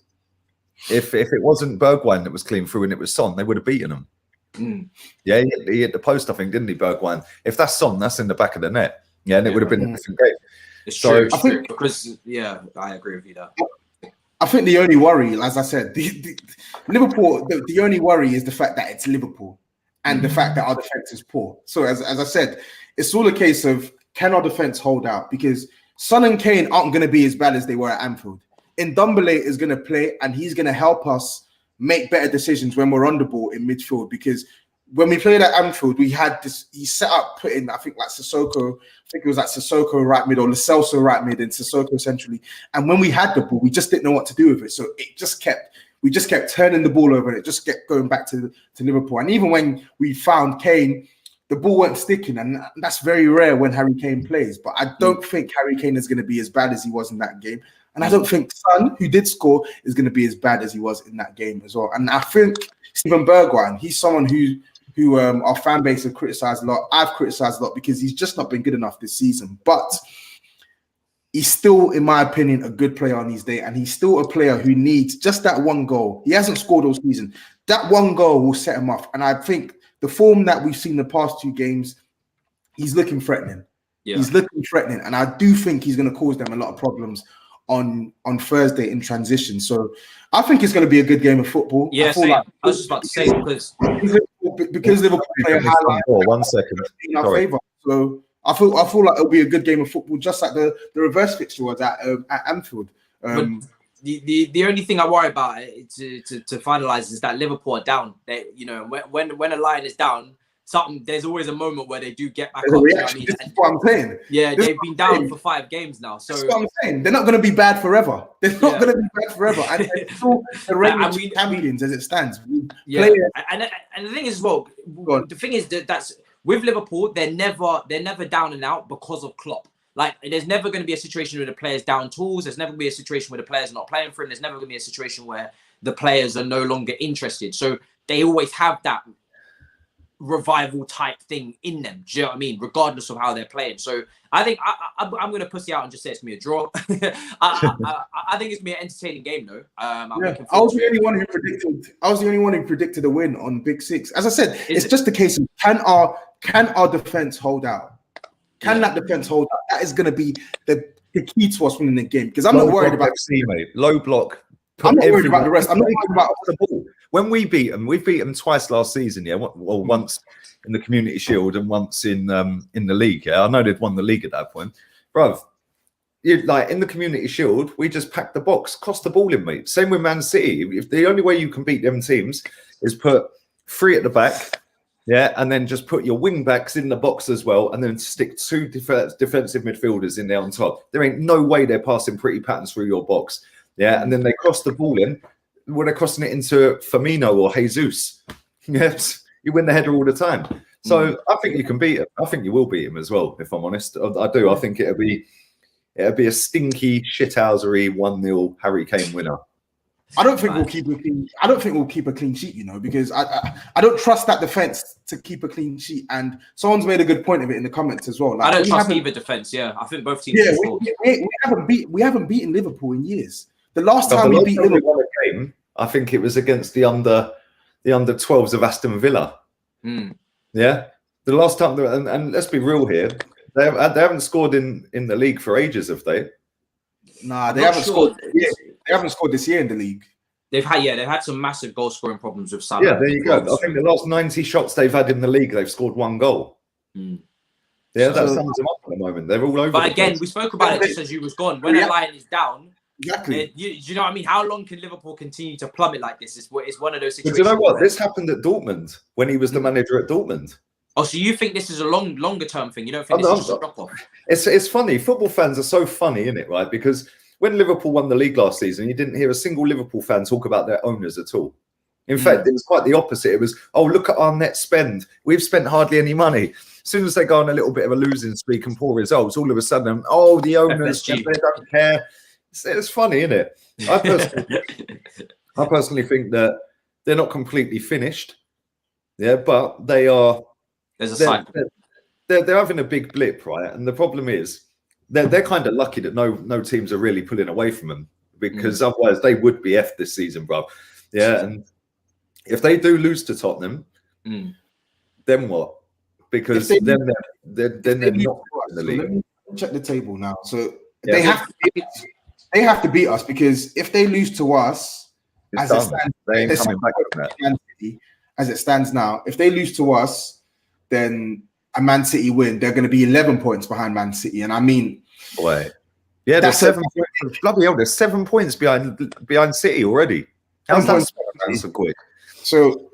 if it wasn't Bergwijn that was clean through and it was Son, they would have beaten them. Yeah, he hit the post, I think, didn't he, Bergwijn? If that's Son, that's in the back of the net. Yeah, and it would have been a different game. It's true. I think, because I agree with you there. I think the only worry, as I said, Liverpool, the only worry is the fact that it's Liverpool and the fact that our defense is poor. So as I said, it's all a case of, can our defense hold out? Because Son and Kane aren't going to be as bad as they were at Anfield. Ndombele is going to play, and he's going to help us make better decisions when we're on the ball in midfield. Because when we played at Anfield, we had this, he set up putting, I think, like Sissoko, Sissoko right mid or Lo Celso right mid and Sissoko centrally. And when we had the ball, we just didn't know what to do with it. So we just kept turning the ball over and it just kept going back to Liverpool. And even when we found Kane, the ball weren't sticking. And that's very rare when Harry Kane plays. But I don't think Harry Kane is going to be as bad as he was in that game. And I don't think Son, who did score, is going to be as bad as he was in that game as well. And I think Steven Bergwijn, he's someone who our fan base have criticised a lot. I've criticised a lot because he's just not been good enough this season. But he's still, in my opinion, a good player on his day. And he's still a player who needs just that one goal. He hasn't scored all season. That one goal will set him off. And I think the form that we've seen the past 2 games, he's looking threatening. Yeah. He's looking threatening. And I do think he's going to cause them a lot of problems on Thursday in transition. So I think it's going to be a good game of football. Yeah, I was just about to say, because Liverpool play a highlight. 1 second. In our favour. So I feel like it'll be a good game of football, just like the reverse fixture was at Anfield. The only thing I worry about to finalise is that Liverpool are down. When a line is down, there's always a moment where they do get back There's up. a reaction. This is what I'm saying. Yeah, This they've been down for 5 games now. So that's what I'm saying. They're not going to be bad forever. They're not going to be bad forever. And they're still the reigning champions as it stands. Yeah, and the thing is, as well, the thing is that's with Liverpool, they're never down and out because of Klopp. Like, there's never going to be a situation where the player's down tools. There's never going to be a situation where the player's not playing for him. There's never going to be a situation where the players are no longer interested. So they always have that revival type thing in them. Do you know what I mean? Regardless of how they're playing. So I think I'm going to pussy out and just say it's going to be a draw. I think it's going to be an entertaining game, though. I was the only one who predicted a win on Big Six. As I said, it's just a case of can our defense hold out? Can that defense hold out? That is going to be the key to us winning the game. Because I'm not worried about FC, mate. Low block. I'm not worried about the rest. I'm not worried about the ball. When we beat them, we've beat them twice last season. Yeah, well, once in the Community Shield and once in the league. Yeah, I know they'd won the league at that point, bruv. Like in the Community Shield, we just packed the box, crossed the ball in, mate. Same with Man City. If the only way you can beat them teams is put 3 at the back, yeah, and then just put your wing backs in the box as well, and then stick 2 defensive midfielders in there on top. There ain't no way they're passing pretty patterns through your box. Yeah, and then they cross the ball in. When they're crossing it into Firmino or Jesus, yes, you win the header all the time. So I think you can beat him. I think you will beat him as well, if I'm honest. I do. I think it'll be a stinky, shithousery 1-0 Harry Kane winner. I don't think we'll keep a clean. I don't think we'll keep a clean sheet, because I don't trust that defense to keep a clean sheet. And someone's made a good point of it in the comments as well. Like, I don't trust either defense. Yeah, I think both teams. Yeah, we haven't beaten Liverpool in years. The last time we beat Liverpool, a game, I think it was against the under 12s of Aston Villa. Yeah, the last time, and let's be real here, they haven't scored in the league for ages, have they? Nah, they haven't scored. Yeah, they haven't scored this year in the league. They've had some massive goal scoring problems with Salah. Yeah, there you go. I think the last 90 shots they've had in the league, they've scored 1 goal. Yeah, that sums them up at the moment. They're all over. But again, we spoke about it just as you was gone. When a line is down, exactly. You know what I mean? How long can Liverpool continue to plummet like this? It's one of those situations. But you know what? This happened at Dortmund when he was the manager at Dortmund. Oh, so you think this is a longer term thing? You don't think this is just a drop off? It's funny. Football fans are so funny, isn't it? Right? Because when Liverpool won the league last season, you didn't hear a single Liverpool fan talk about their owners at all. In fact, it was quite the opposite. It was, oh, look at our net spend. We've spent hardly any money. As soon as they go on a little bit of a losing streak and poor results, all of a sudden, oh, the owners, they don't care. It's funny, isn't it? I personally think that they're not completely finished. Yeah, but they are. There's a cycle. They're having a big blip, right? And the problem is they're kind of lucky that no teams are really pulling away from them, because otherwise they would be effed this season, bro. Yeah, and if they do lose to Tottenham, then what? Because then they're not in the league. Let me check the table now. So they have to beat us, because if they lose to us, as it stands now, if they lose to us, then a Man City win, they're going to be 11 points behind Man City. And I mean, boy, yeah, there's 7 points. Bloody hell, there's 7 points behind City already. How's that so quick? So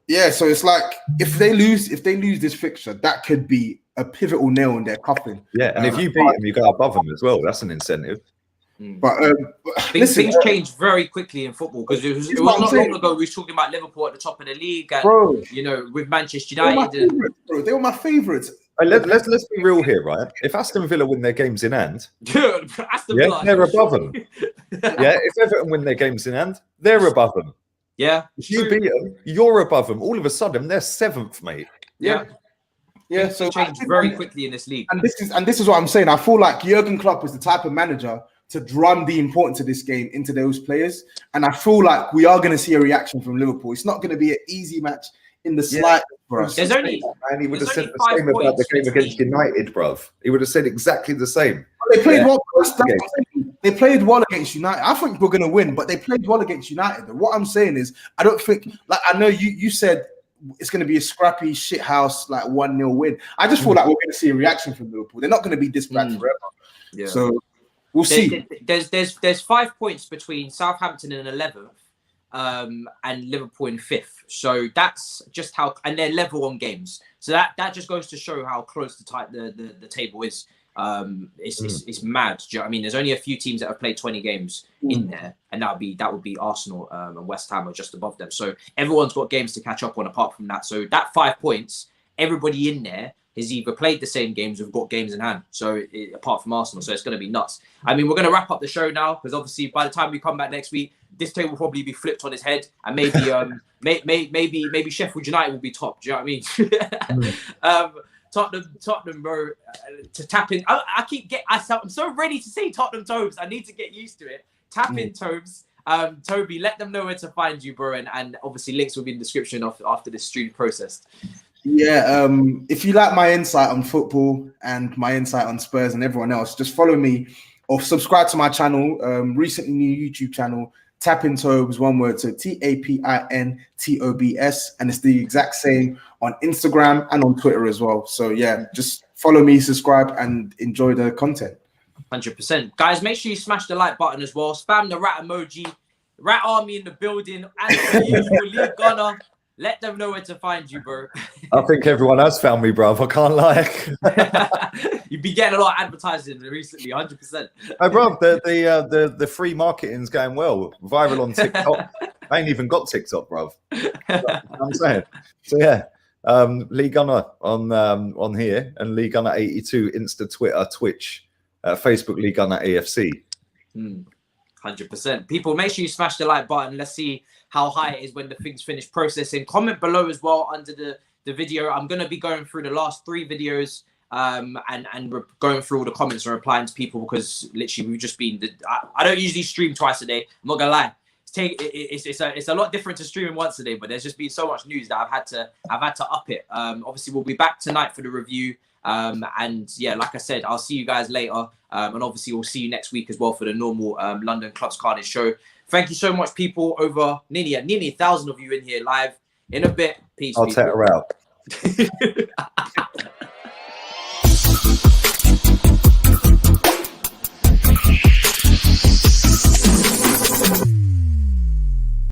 it's like if they lose this fixture, that could be a pivotal nail in their coffin. Yeah, and if you beat them, you go above them as well. That's an incentive. But things change very quickly in football, because it was not long ago we were talking about Liverpool at the top of the league, and with Manchester United. They were my favourites. Let's be real here, right? If Aston Villa win their games in hand, Aston Villa, they're above them. Yeah, if Everton win their games in hand, they're above them. Yeah, if you beat them, you're above them. All of a sudden, they're 7th, mate. Yeah. So it changed very quickly in this league. And this is what I'm saying. I feel like Jurgen Klopp is the type of manager to drum the importance of this game into those players. And I feel like we are going to see a reaction from Liverpool. It's not going to be an easy match in the slightest for us. He would have said the same about the game against United, bruv. He would have said exactly the same. They played well. They played well against United. I think we're going to win, but they played well against United. And what I'm saying is, I don't think, like, I know you said it's going to be a scrappy shit house, like 1-0 win. I just feel like we're going to see a reaction from Liverpool. They're not going to be this bad forever. Yeah. So we'll see. There's 5 points between Southampton and 11th, and Liverpool in 5th. So that's just how, and they're level on games. So that just goes to show how close to tight the table is. It's mad. Do you know what I mean? There's only a few teams that have played 20 games in there, and that would be Arsenal and West Ham are just above them. So everyone's got games to catch up on apart from that. So that 5 points, everybody in there has either played the same games or got games in hand. So apart from Arsenal, so it's going to be nuts. I mean, we're going to wrap up the show now because obviously by the time we come back next week, this table will probably be flipped on its head, and maybe maybe Sheffield United will be top. Do you know what I mean? Tottenham, bro, to tap in. I'm so ready to say Tottenham Tobs. I need to get used to it. Tap in Tobs. Toby, let them know where to find you, bro, and obviously links will be in the description after this stream processed. Yeah, if you like my insight on football and my insight on Spurs and everyone else, just follow me or subscribe to my channel. Recently new YouTube channel, TapinTobs, one word, so TapinTobs, and it's the exact same on Instagram and on Twitter as well. So yeah, just follow me, subscribe, and enjoy the content. 100%. Guys, make sure you smash the like button as well. Spam the rat emoji. Rat army in the building. As per usual, League Gunner. Let them know where to find you, bro. I think everyone has found me, bruv. I can't lie. You've been getting a lot of advertising recently, 100%. Oh, bruv, the free marketing's going well. Viral on TikTok. I ain't even got TikTok, bruv. I'm saying. So yeah, Lee Gunner on here, and Lee Gunner 82 Insta, Twitter, Twitch, Facebook Lee Gunner AFC. 100%. People, make sure you smash the like button. Let's see how high it is when the thing's finished processing. Comment below as well under the video. I'm going to be going through the last 3 videos and we're going through all the comments and replying to people because literally we've just been... I don't usually stream twice a day. I'm not going to lie. It's a lot different to streaming once a day, but there's just been so much news that I've had to up it. Obviously, we'll be back tonight for the review. And yeah, like I said, I'll see you guys later. And obviously, we'll see you next week as well for the normal London Clubs Carnage show. Thank you so much, people. Over nearly 1,000 of you in here live. In a bit. Peace. I'll take her out.